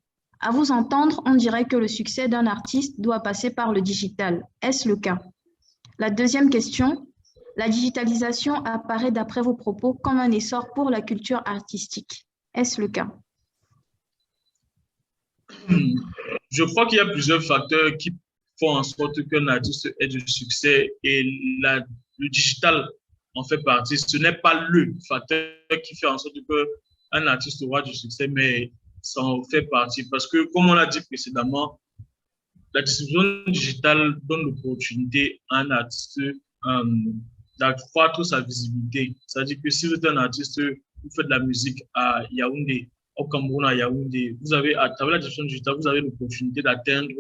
à vous entendre, on dirait que le succès d'un artiste doit passer par le digital. Est-ce le cas? La deuxième question, la digitalisation apparaît d'après vos propos comme un essor pour la culture artistique. Est-ce le cas? Je crois qu'il y a plusieurs facteurs qui font en sorte qu'un artiste ait du succès et le digital en fait partie. Ce n'est pas le facteur qui fait en sorte qu'un artiste aura du succès, mais ça en fait partie. Parce que, comme on l'a dit précédemment, la distribution digitale donne l'opportunité à un artiste d'accroître sa visibilité. C'est-à-dire que si vous êtes un artiste, vous faites de la musique à Yaoundé, au Cameroun, à Yaoundé, vous avez, à travers la distribution digitale, vous avez l'opportunité d'atteindre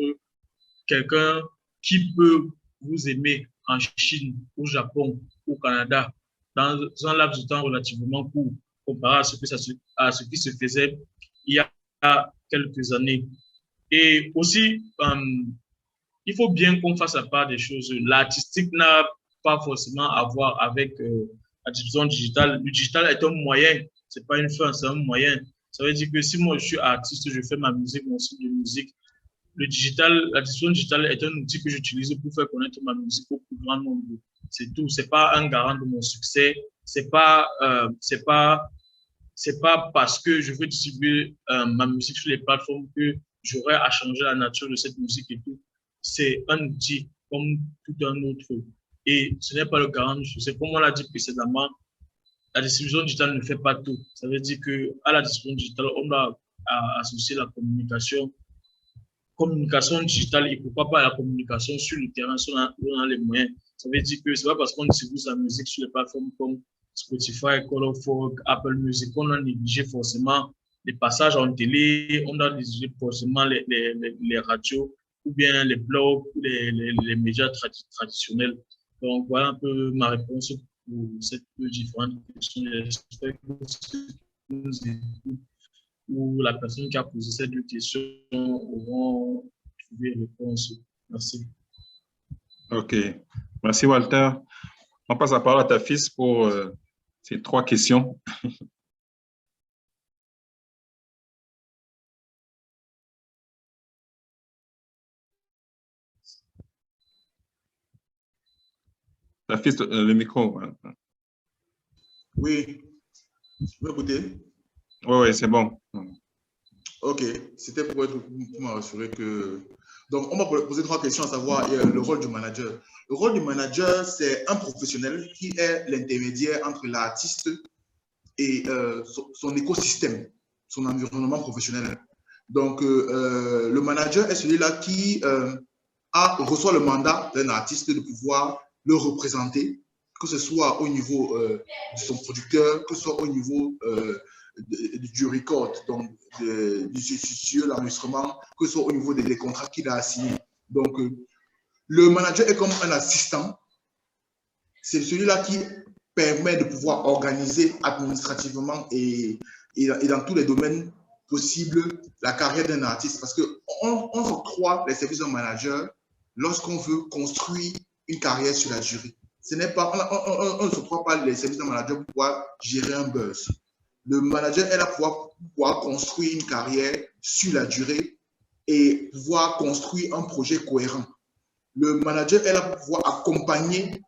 quelqu'un qui peut vous aimer en Chine, au Japon, au Canada, dans un laps de temps relativement court, comparé à ce qui se faisait il y a quelques années. Et aussi, il faut bien qu'on fasse la part des choses. L'artistique n'a pas forcément à voir avec la diffusion digitale. Le digital est un moyen, ce n'est pas une fin, c'est un moyen. Ça veut dire que si moi je suis artiste, je fais ma musique, mon style de musique, le digital, la diffusion digitale est un outil que j'utilise pour faire connaître ma musique au plus grand nombre. C'est tout. C'est pas un garant de mon succès. C'est pas parce que je veux distribuer ma musique sur les plateformes que j'aurai à changer la nature de cette musique et tout. C'est un outil comme tout un autre. Et ce n'est pas le garant du succès. Comme on l'a dit précédemment, la distribution digitale ne fait pas tout. Ça veut dire qu'à la distribution digitale, on doit associer la communication digitale et pourquoi pas la communication sur le terrain, si on a les moyens. Ça veut dire que c'est pas parce qu'on distribue sa musique sur les plateformes comme Spotify, Call of Folk, Apple Music, on a négligé forcément les passages en télé, on a négligé forcément les radios ou bien les blogs ou les médias traditionnels. Donc voilà un peu ma réponse pour cette différente question. J'espère que nous écoutons ou la personne qui a posé ces deux questions auront trouvé une réponse. Merci. OK. Merci, Walter. On passe la parole à ta fils pour ces 3 questions. Ta fils, le micro. Oui. Vous m'écoutez? Oui, c'est bon. Ok, c'était pour me rassurer que... Donc, on m'a posé 3 questions, à savoir le rôle du manager. Le rôle du manager, c'est un professionnel qui est l'intermédiaire entre l'artiste et son écosystème, son environnement professionnel. Donc, le manager est celui-là qui reçoit le mandat d'un artiste de pouvoir le représenter, que ce soit au niveau de son producteur, que ce soit au niveau du record, donc du studio, l'enregistrement, que ce soit au niveau des contrats qu'il a signés. Donc, le manager est comme un assistant. C'est celui-là qui permet de pouvoir organiser administrativement et dans tous les domaines possibles la carrière d'un artiste. Parce qu'on s'octroie les services d'un manager lorsqu'on veut construire une carrière sur la durée. Ce n'est pas, on ne s'octroie pas les services d'un manager pour pouvoir gérer un buzz. Le manager est là pour pouvoir construire une carrière sur la durée et pouvoir construire un projet cohérent. Le manager est là pour pouvoir accompagner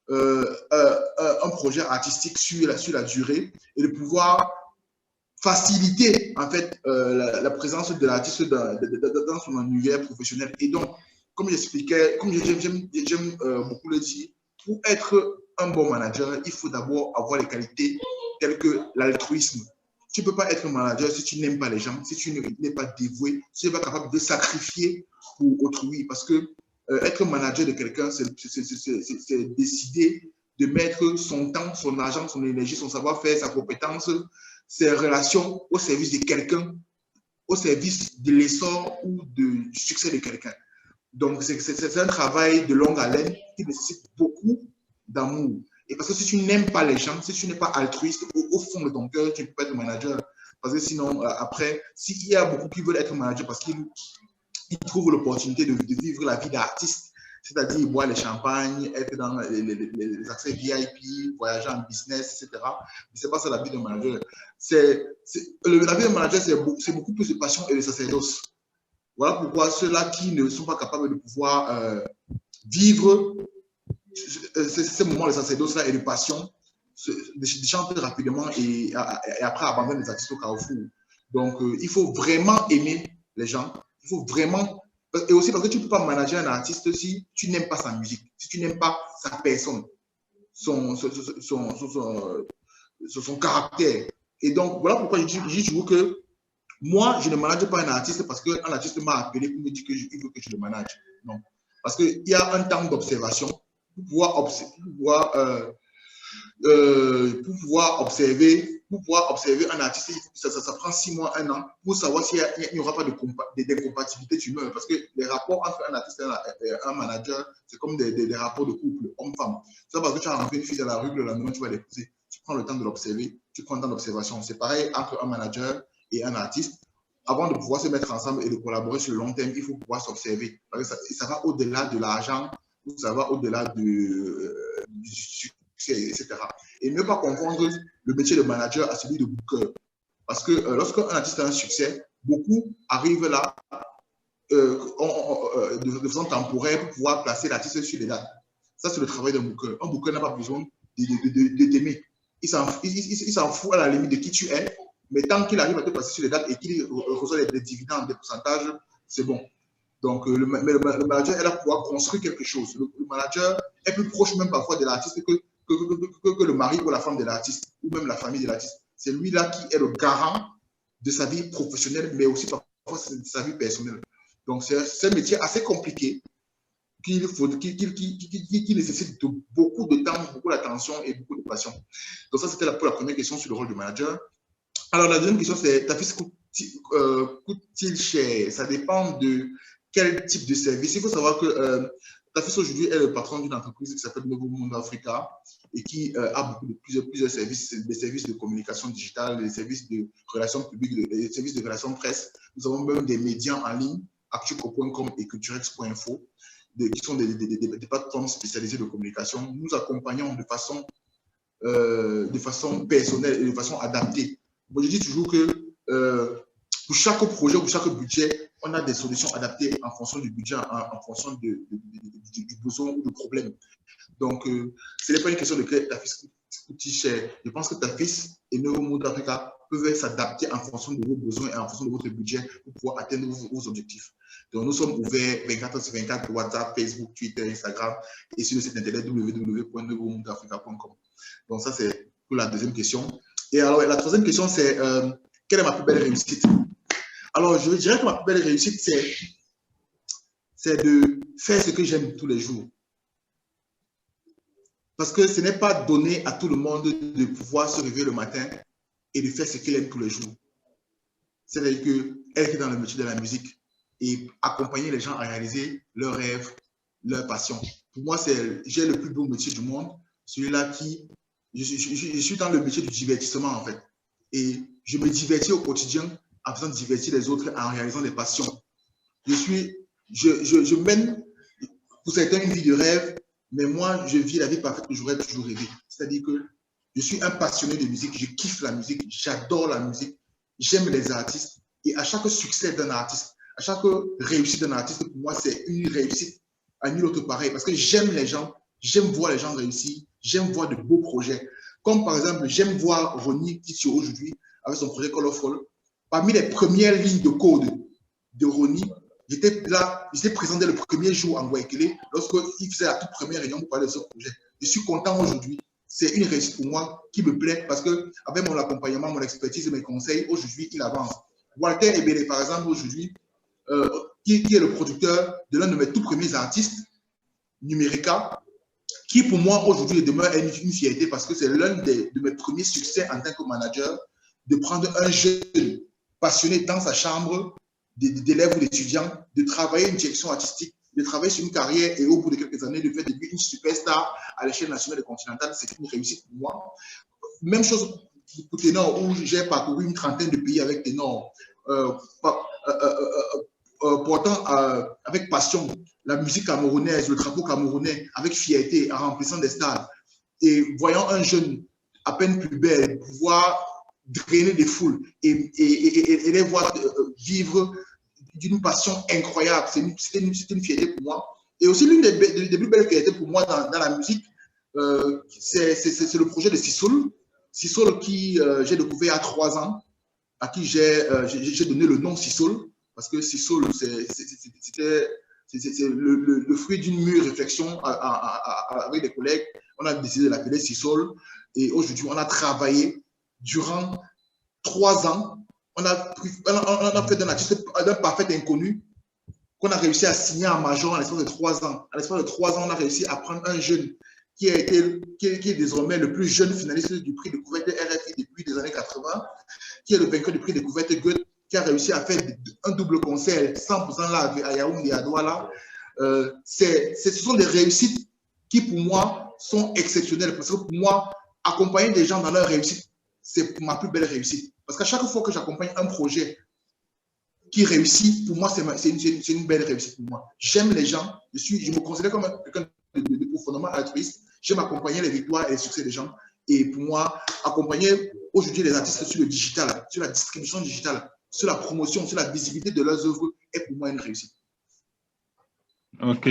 un projet artistique sur la durée et de pouvoir faciliter en fait la présence de l'artiste dans son univers professionnel. Et donc, comme j'expliquais, comme j'aime beaucoup le dire, pour être un bon manager, il faut d'abord avoir les qualités telles que l'altruisme. Tu ne peux pas être un manager si tu n'aimes pas les gens, si tu n'es pas dévoué, si tu n'es pas capable de sacrifier pour autrui. Parce que être manager de quelqu'un, c'est décider de mettre son temps, son argent, son énergie, son savoir-faire, sa compétence, ses relations au service de quelqu'un, au service de l'essor ou du succès de quelqu'un. Donc, c'est un travail de longue haleine qui nécessite beaucoup d'amour. Et parce que si tu n'aimes pas les gens, si tu n'es pas altruiste, au fond de ton cœur, tu ne peux pas être manager. Parce que sinon, après, s'il y a beaucoup qui veulent être manager parce qu'ils trouvent l'opportunité de vivre la vie d'artiste, c'est-à-dire boire les champagnes, être dans les accès VIP, voyager en business, etc. Mais ce n'est pas ça la vie d'un manager. La vie d'un manager, c'est beaucoup plus de passion et de sacerdoce. Voilà pourquoi ceux-là qui ne sont pas capables de pouvoir vivre ces moments de sacerdoce-là et de passion, chantent rapidement et après abandonnent les artistes au carrefour. Donc, il faut vraiment aimer les gens. Il faut vraiment... Et aussi parce que tu ne peux pas manager un artiste si tu n'aimes pas sa musique, si tu n'aimes pas sa personne, son caractère. Et donc, voilà pourquoi je dis toujours que moi, je ne manage pas un artiste parce qu'un artiste m'a appelé pour me dire qu'il veut que je le manage. Non. Parce qu'il y a un temps d'observation pour pouvoir observer un artiste. Ça prend 6 mois, 1 an pour savoir s'il n'y aura pas d'incompatibilité d'humeur. Parce que les rapports entre un artiste et un manager, c'est comme des rapports de couple, homme-femme. C'est parce que tu as rencontré une fille à la rue, le lendemain, tu vas l'épouser. Tu prends le temps de l'observer, tu prends le temps d'observation. C'est pareil entre un manager et un artiste. Avant de pouvoir se mettre ensemble et de collaborer sur le long terme, il faut pouvoir s'observer. Ça va au-delà de l'argent, ça va au-delà du succès, etc. Et ne pas confondre le métier de manager à celui de booker. Parce que lorsqu'un artiste a un succès, beaucoup arrivent là de façon temporaire pour pouvoir placer l'artiste sur les dates. Ça, c'est le travail d'un booker. Un booker n'a pas besoin de t'aimer. Il s'en fout à la limite de qui tu es. Mais tant qu'il arrive à te passer sur les dates et qu'il reçoit des dividendes, des pourcentages, c'est bon. Donc, le manager est là pour pouvoir construire quelque chose. Le manager est plus proche même parfois de l'artiste que le mari ou la femme de l'artiste, ou même la famille de l'artiste. C'est lui-là qui est le garant de sa vie professionnelle, mais aussi parfois de sa vie personnelle. Donc, c'est un métier assez compliqué qui nécessite beaucoup de temps, beaucoup d'attention et beaucoup de passion. Donc, ça, c'était pour la première question sur le rôle du manager. Alors, la deuxième question, c'est ta fiche coûte-t-il cher? Ça dépend de quel type de service. Il faut savoir que ta fiche aujourd'hui est le patron d'une entreprise qui s'appelle Novo Mundo Africa et qui a beaucoup de plusieurs services, des services de communication digitale, des services de relations publiques, des services de relations presse. Nous avons même des médias en ligne, actuco.com et culturex.info, qui sont des plateformes spécialisées de communication. Nous accompagnons de façon personnelle et de façon adaptée. Moi, je dis toujours que pour chaque projet ou pour chaque budget, on a des solutions adaptées en fonction du budget, en fonction du besoin ou du problème. Donc, ce n'est pas une question de que ta fils coûte cher. Je pense que ta fils et Novo Mundo Africa peuvent s'adapter en fonction de vos besoins et en fonction de votre budget pour pouvoir atteindre vos objectifs. Donc, nous sommes ouverts 24/24 WhatsApp, Facebook, Twitter, Instagram et sur le site internet www.novomundoafrica.com. Donc, ça, c'est pour la deuxième question. Et alors, la troisième question, c'est quelle est ma plus belle réussite? Alors, je dirais que ma plus belle réussite, c'est de faire ce que j'aime tous les jours. Parce que ce n'est pas donné à tout le monde de pouvoir se réveiller le matin et de faire ce qu'il aime tous les jours. C'est-à-dire qu'elle est dans le métier de la musique et accompagner les gens à réaliser leurs rêves, leurs passions. Pour moi, j'ai le plus beau métier du monde, celui-là qui... Je suis dans le métier du divertissement, en fait. Et je me divertis au quotidien en faisant divertir les autres, en réalisant des passions. Je mène, pour certains, une vie de rêve, mais moi, je vis la vie parfaite que j'aurais toujours rêvé. C'est-à-dire que je suis un passionné de musique, je kiffe la musique, j'adore la musique, j'aime les artistes. Et à chaque succès d'un artiste, à chaque réussite d'un artiste, pour moi, c'est une réussite à nul autre pareil. Parce que j'aime les gens, j'aime voir les gens réussir, j'aime voir de beaux projets. Comme par exemple, j'aime voir Ronnie Tissot aujourd'hui avec son projet Colorful. Parmi les premières lignes de code de Ronnie, j'étais là, j'étais présent dès le premier jour en Guayaquil lorsqu'il faisait la toute première réunion pour parler de ce projet. Je suis content aujourd'hui. C'est une réussite pour moi qui me plaît parce qu'avec mon accompagnement, mon expertise et mes conseils, aujourd'hui, il avance. Walter Ebele, par exemple, aujourd'hui, qui est le producteur de l'un de mes tout premiers artistes, Numérica, qui pour moi aujourd'hui demeure une fierté parce que c'est l'un de mes premiers succès en tant que manager, de prendre un jeune passionné dans sa chambre d'élèves ou d'étudiants, de travailler une direction artistique, de travailler sur une carrière et au bout de quelques années, de faire de lui une superstar à l'échelle nationale et continentale. C'est une réussite pour moi. Même chose pour Ténor, où j'ai parcouru une trentaine de pays avec Ténor, portant avec passion la musique camerounaise, le drapeau camerounais, avec fierté, en remplissant des stades. Et voyant un jeune à peine plus belle pouvoir drainer des foules et les voir vivre d'une passion incroyable, c'était une fierté pour moi. Et aussi, l'une des plus belles qualités pour moi dans la musique, c'est le projet de Sissoul. Sissoul qui j'ai découvert il y a 3 ans, à qui j'ai donné le nom Sissoul, parce que Sissoul, c'était le fruit d'une mûre réflexion avec des collègues. On a décidé de l'appeler Sissoul. Et aujourd'hui, on a travaillé durant 3 ans. On a fait d'un parfait inconnu qu'on a réussi à signer en major en l'espace de 3 ans. À l'espace de 3 ans, on a réussi à prendre un jeune qui est désormais le plus jeune finaliste du prix découverte RFI depuis les années 80, qui est le vainqueur du prix découverte Goethe, qui a réussi à faire un double concert 100% là à Yaoundé et à Douala. Ce sont des réussites qui, pour moi, sont exceptionnelles. Parce que pour moi, accompagner des gens dans leur réussite, c'est ma plus belle réussite. Parce qu'à chaque fois que j'accompagne un projet qui réussit, pour moi, c'est une belle réussite pour moi. J'aime les gens, je me considère comme quelqu'un de profondément altruiste. J'aime accompagner les victoires et les succès des gens. Et pour moi, accompagner aujourd'hui les artistes sur le digital, sur la distribution digitale, sur la promotion, sur la visibilité de leurs œuvres, est pour moi une réussite. Ok.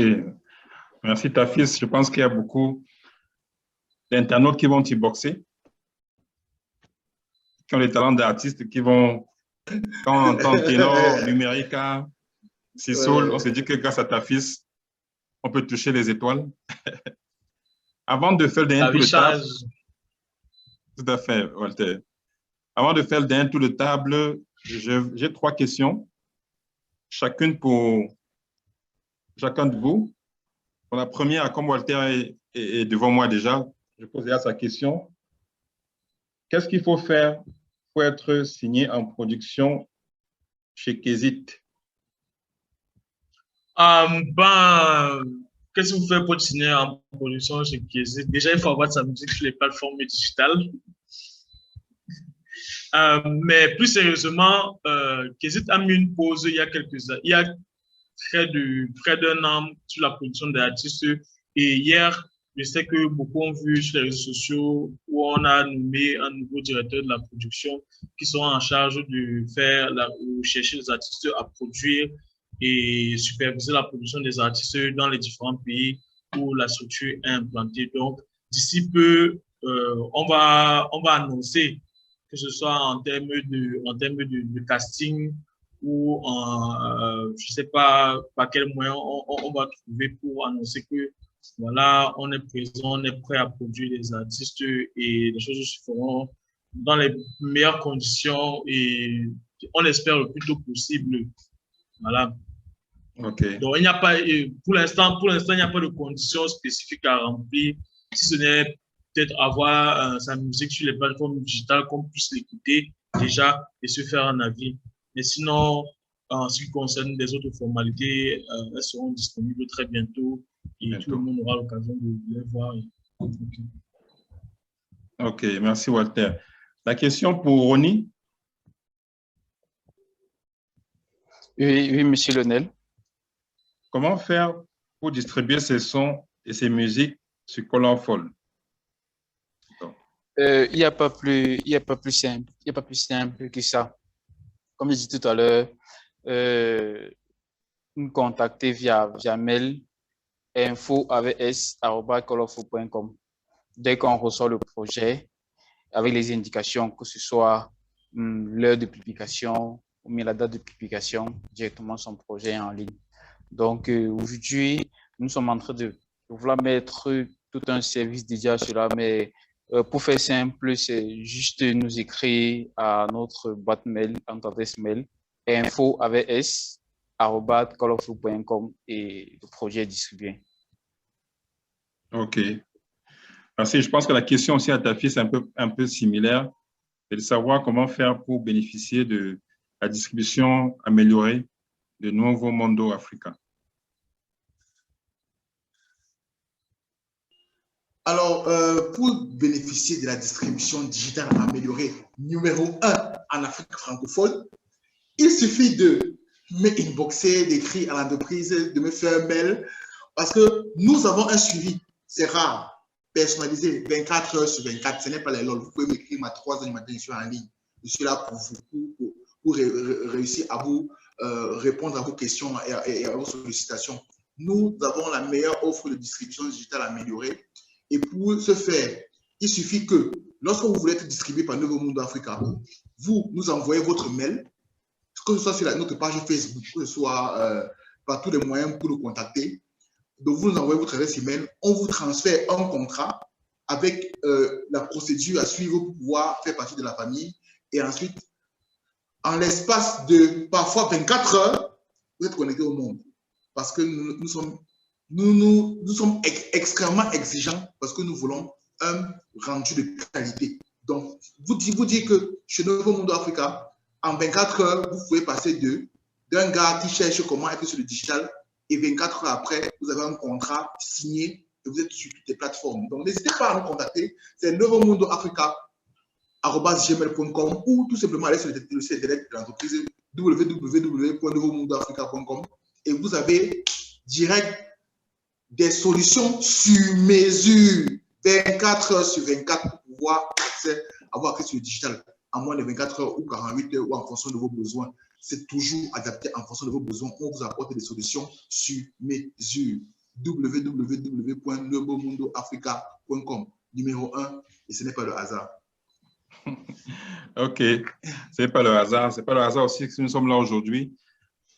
Merci, Tafis. Je pense qu'il y a beaucoup d'internautes qui vont t'y boxer, qui ont les talents d'artistes, qui vont, quand on entend Ténor, Numérica, Sissoul, on se dit que grâce à Tafis, on peut toucher les étoiles. Avant de faire le dernier tour de table, tout à fait, Walter. Avant de faire le dernier tour de table, j'ai 3 questions, chacune pour chacun de vous. Pour la première, comme Walter est devant moi déjà, je pose déjà sa question. Qu'est-ce qu'il faut faire pour être signé en production chez Kezit? Qu'est-ce que vous faites pour signer en production chez Kezit? Déjà, il faut avoir sa musique sur les plateformes digitales. Mais plus sérieusement, Kezit a mis une pause il y a quelques années. Il y a près d'un an sur la production des artistes. Et hier, je sais que beaucoup ont vu sur les réseaux sociaux où on a nommé un nouveau directeur de la production qui sera en charge de chercher les artistes à produire et superviser la production des artistes dans les différents pays où la structure est implantée. Donc, d'ici peu, on va annoncer, que ce soit en termes de casting ou je ne sais pas par quel moyen on va trouver pour annoncer que voilà, on est présent, on est prêt à produire les artistes et les choses se feront dans les meilleures conditions et on espère le plus tôt possible. Voilà. Okay. Donc, il n'y a pas, pour l'instant, il n'y a pas de conditions spécifiques à remplir, si ce n'est peut-être avoir sa musique sur les plateformes digitales, qu'on puisse l'écouter déjà et se faire un avis. Mais sinon, en ce qui concerne les autres formalités, elles seront disponibles très bientôt et tout le monde aura l'occasion de les voir. Ok, merci Walter. La question pour Ronnie? Oui, monsieur Lionel. Comment faire pour distribuer ces sons et ces musiques sur Colorful? Il n'y a pas plus simple que ça. Comme je disais tout à l'heure, nous contacter via mail info@colorful.com. Dès qu'on reçoit le projet, avec les indications, que ce soit l'heure de publication ou bien la date de publication, directement son projet en ligne. Donc, aujourd'hui, nous sommes en train de vouloir mettre tout un service dédié à cela, mais pour faire simple, c'est juste nous écrire à notre boîte mail, notre adresse mail, info@colorful.com et le projet est distribué. OK. Merci. Je pense que la question aussi à ta fille, c'est un peu similaire. C'est de savoir comment faire pour bénéficier de la distribution améliorée de Nuevo Mundo Africa. Alors, pour bénéficier de la distribution digitale améliorée numéro 1 en Afrique francophone, il suffit de m'inboxer, d'écrire à l'entreprise, de me faire un mail, parce que nous avons un suivi, c'est rare, personnalisé, 24 heures sur 24, ce n'est pas les LOL. Vous pouvez m'écrire à 3 heures du matin, je suis en ligne. Je suis là pour vous, pour réussir à vous répondre à vos questions et à vos sollicitations. nous avons la meilleure offre de distribution digitale améliorée. Et pour ce faire, il suffit que lorsque vous voulez être distribué par Nouveau Mundo Africa, vous nous envoyez votre mail, que ce soit sur notre page Facebook, que ce soit par tous les moyens pour nous contacter. Donc, vous nous envoyez votre adresse email, on vous transfère un contrat avec la procédure à suivre pour pouvoir faire partie de la famille. Et ensuite, en l'espace de parfois 24 heures, vous êtes connecté au monde. Parce que nous sommes extrêmement exigeants parce que nous voulons un rendu de qualité. Donc, vous dites que chez Nouveau Mundo Africa, en 24 heures, vous pouvez passer d'un gars qui cherche comment être sur le digital et 24 heures après, vous avez un contrat signé et vous êtes sur toutes les plateformes. Donc, n'hésitez pas à nous contacter. C'est nouveaumundoafrica@gmail.com ou tout simplement aller sur le site internet de l'entreprise www.nouveaumundoafrica.com et vous avez direct des solutions sur mesure 24 heures sur 24 pour pouvoir avoir accès sur le digital en moins de 24 heures ou 48 heures ou en fonction de vos besoins. C'est toujours adapté en fonction de vos besoins. On vous apporte des solutions sur mesure. www.nouveaumundoafrica.com numéro 1 et ce n'est pas le hasard. Ok, ce n'est pas le hasard. Ce n'est pas le hasard aussi que nous sommes là aujourd'hui.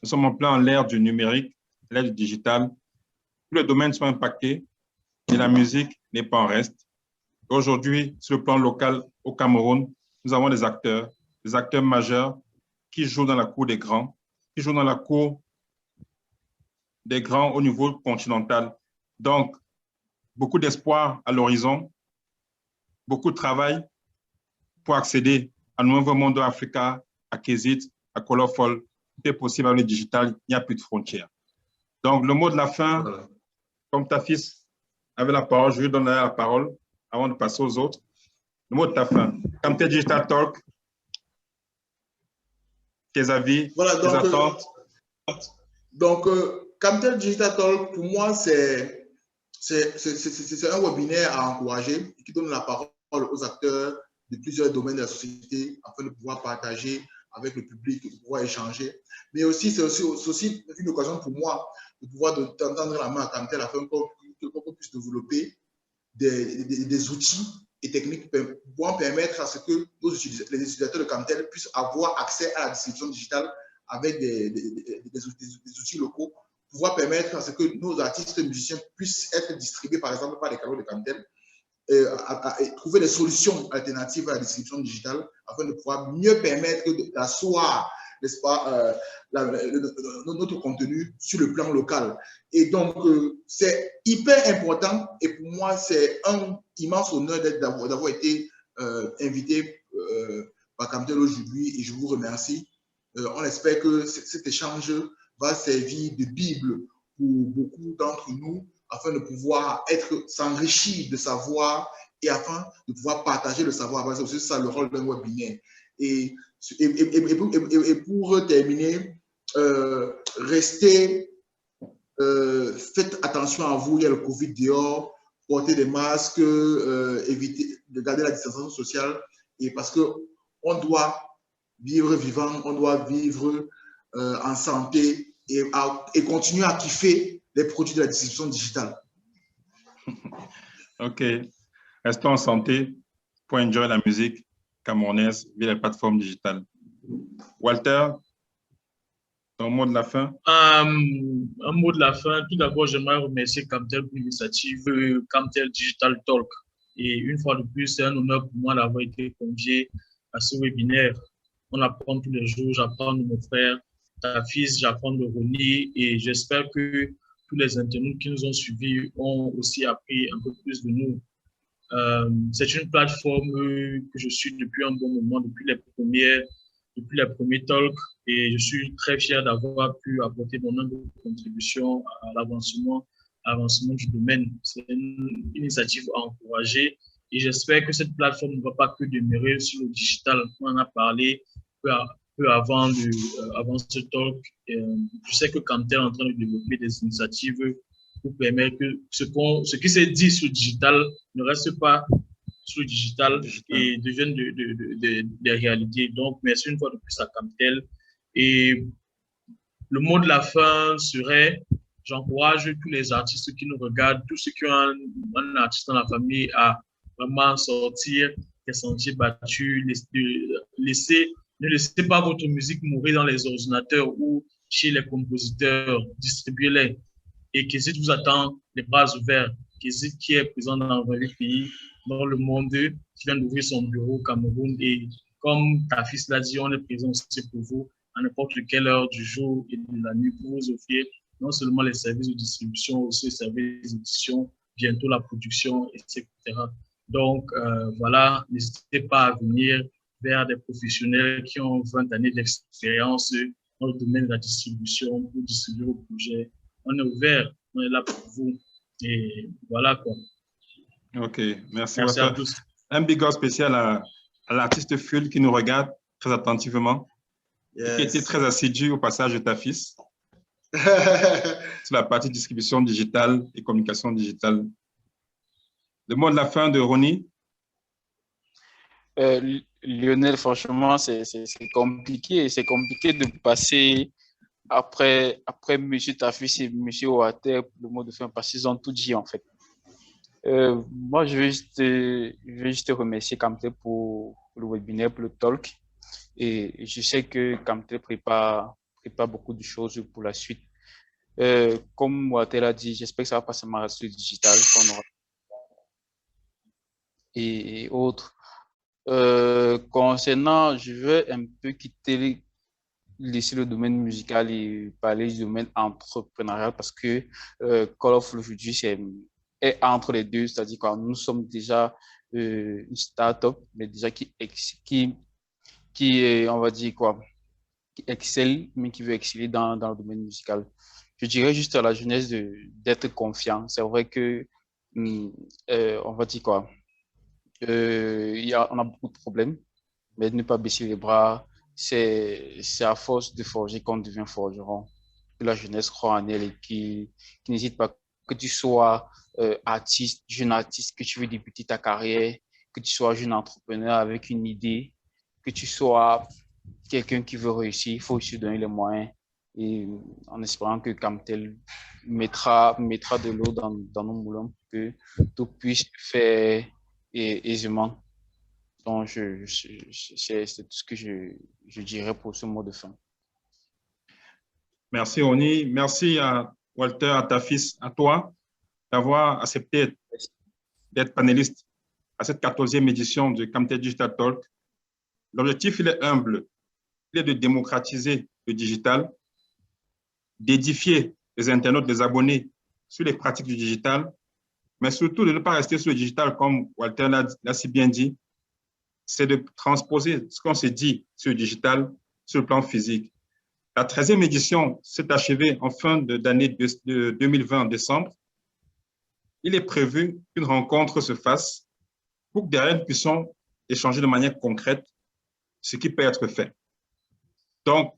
Nous sommes en plein l'ère du numérique, l'ère du digital. Tous les domaines sont impactés et la musique n'est pas en reste. Aujourd'hui, sur le plan local au Cameroun, nous avons des acteurs majeurs qui jouent dans la cour des grands, qui jouent dans la cour des grands au niveau continental. Donc, beaucoup d'espoir à l'horizon, beaucoup de travail pour accéder à Nouveau Mundo Africa, à Kezit, à Colorful. Tout est possible avec le digital, il n'y a plus de frontières. Donc, le mot de la fin, voilà. Comme ta fils avait la parole, je lui donnerai la parole avant de passer aux autres. Le mot de ta fin. Camtel Digital Talk, tes avis, voilà, donc, tes attentes. Donc, Camtel Digital Talk, pour moi, c'est un webinaire à encourager qui donne la parole aux acteurs de plusieurs domaines de la société afin de pouvoir partager avec le public, de pouvoir échanger. Mais aussi, c'est aussi une occasion pour moi de pouvoir tendre la main à Camtel afin qu'on puisse développer des outils et techniques pour permettre à ce que les utilisateurs de Camtel puissent avoir accès à la distribution digitale avec des outils locaux, pouvoir permettre à ce que nos artistes et musiciens puissent être distribués, par exemple, par les canaux de Camtel, et trouver des solutions alternatives à la distribution digitale afin de pouvoir mieux permettre d'asseoir, n'est-ce pas, notre contenu sur le plan local. Et donc, c'est hyper important et pour moi, c'est un immense honneur d'avoir été invité par Camtel aujourd'hui et je vous remercie. On espère que cet échange va servir de Bible pour beaucoup d'entre nous afin de pouvoir s'enrichir de savoir et afin de pouvoir partager le savoir. C'est ça le rôle d'un webinaire. Et pour terminer, faites attention à vous, il y a le Covid dehors, portez des masques, évitez de garder la distanciation sociale et parce qu'on doit vivre vivant, on doit vivre en santé et continuer à kiffer les produits de la distribution digitale. OK. Restons en santé pour enjoy la musique camerounaise via les plateformes digitales. Walter, ton mot de la fin? Un mot de la fin. Tout d'abord, j'aimerais remercier Camtel pour l'initiative Camtel Digital Talk. Et une fois de plus, c'est un honneur pour moi d'avoir été convié à ce webinaire. On apprend tous les jours, j'apprends de mon frère, ta fils, j'apprends de Ronnie et j'espère que tous les internautes qui nous ont suivis ont aussi appris un peu plus de nous. C'est une plateforme que je suis depuis un bon moment, depuis les premiers talks et je suis très fier d'avoir pu apporter mon humble contribution à l'avancement du domaine. C'est une initiative à encourager et j'espère que cette plateforme ne va pas que demeurer sur le digital. On en a parlé peu avant ce talk. Je sais que Camtel est en train de développer des initiatives pour permettre que ce qui s'est dit sur le digital ne reste pas sur le digital et devienne des réalités. Donc, merci une fois de plus à Camtel. Et le mot de la fin serait, j'encourage tous les artistes qui nous regardent, tous ceux qui ont un artiste dans la famille à vraiment sortir des sentiers battus, ne laissez pas votre musique mourir dans les ordinateurs ou chez les compositeurs, distribuez-les. Et Kézit vous attend les bras ouverts. Kézit qui est présent dans 28 pays dans le monde, qui vient d'ouvrir son bureau au Cameroun. Et comme ta fils l'a dit, on est présent aussi pour vous à n'importe quelle heure du jour et de la nuit pour vous offrir non seulement les services de distribution, aussi les services d'édition, bientôt la production, etc. Donc, voilà, n'hésitez pas à venir vers des professionnels qui ont 20 années d'expérience dans le domaine de la distribution pour distribuer vos projets. On est ouvert, on est là pour vous. Et voilà quoi. OK, merci à tous. Un big up spécial à l'artiste Ful qui nous regarde très attentivement, et qui était très assidu au passage de ta fils sur la partie distribution digitale et communication digitale. Le mot de la fin de Ronnie. Lionel, franchement, c'est compliqué. C'est compliqué de passer après monsieur Tafis et monsieur Ouater pour le mot de fin parce qu'ils ont tout dit en fait. Moi, je vais juste remercier Kamtel pour le webinaire, pour le talk. Et je sais que Kamtel prépare beaucoup de choses pour la suite. Comme Ouater l'a dit, j'espère que ça va passer ma radio digitale qu'on aura et autres. Concernant, je vais un peu laisser le domaine musical et parler du domaine entrepreneurial parce que Call of aujourd'hui est entre les deux, c'est-à-dire que nous sommes déjà une start-up, mais déjà qui on va dire quoi, qui excelle, mais qui veut exceller dans le domaine musical. Je dirais juste à la jeunesse d'être confiant. C'est vrai que on va dire quoi, on a beaucoup de problèmes, mais ne pas baisser les bras. C'est à force de forger qu'on devient forgeron. Que la jeunesse croit en elle et qui n'hésite pas, que tu sois artiste, jeune artiste, que tu veux débuter ta carrière, que tu sois jeune entrepreneur avec une idée, que tu sois quelqu'un qui veut réussir, il faut aussi donner les moyens. Et en espérant que Kamtel mettra de l'eau dans nos moulins pour que tout puisse faire aisément. Donc, c'est tout ce que je dirais pour ce mot de fin. Merci, Oni. Merci à Walter, à ta fils, à toi, d'avoir accepté d'être panéliste à cette 14e édition de Kamtel Digital Talk. L'objectif, il est humble. Il est de démocratiser le digital, d'édifier les internautes, les abonnés sur les pratiques du digital, mais surtout de ne pas rester sur le digital, comme Walter l'a si bien dit, c'est de transposer ce qu'on s'est dit sur le digital, sur le plan physique. La 13e édition s'est achevée en fin d'année 2020, en décembre. Il est prévu qu'une rencontre se fasse pour que derrière nous puissions échanger de manière concrète ce qui peut être fait. Donc,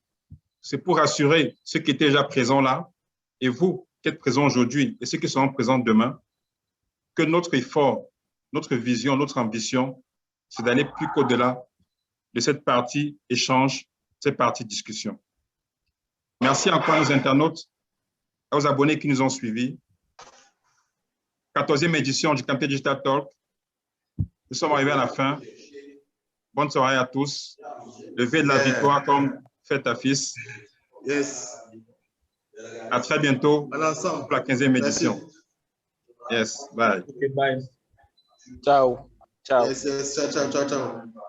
c'est pour assurer ceux qui étaient déjà présents là et vous qui êtes présents aujourd'hui et ceux qui seront présents demain, que notre effort, notre vision, notre ambition, c'est d'aller plus qu'au-delà de cette partie échange, cette partie discussion. Merci encore aux internautes, aux abonnés qui nous ont suivis. 14e édition du Kamtel Digital Talk. Nous sommes arrivés à la fin. Bonne soirée à tous. Levez de la victoire comme fait ta fils. Yes. À très bientôt pour la 15e édition. Yes, bye. Okay, bye. Ciao. Ciao. Yes, ciao.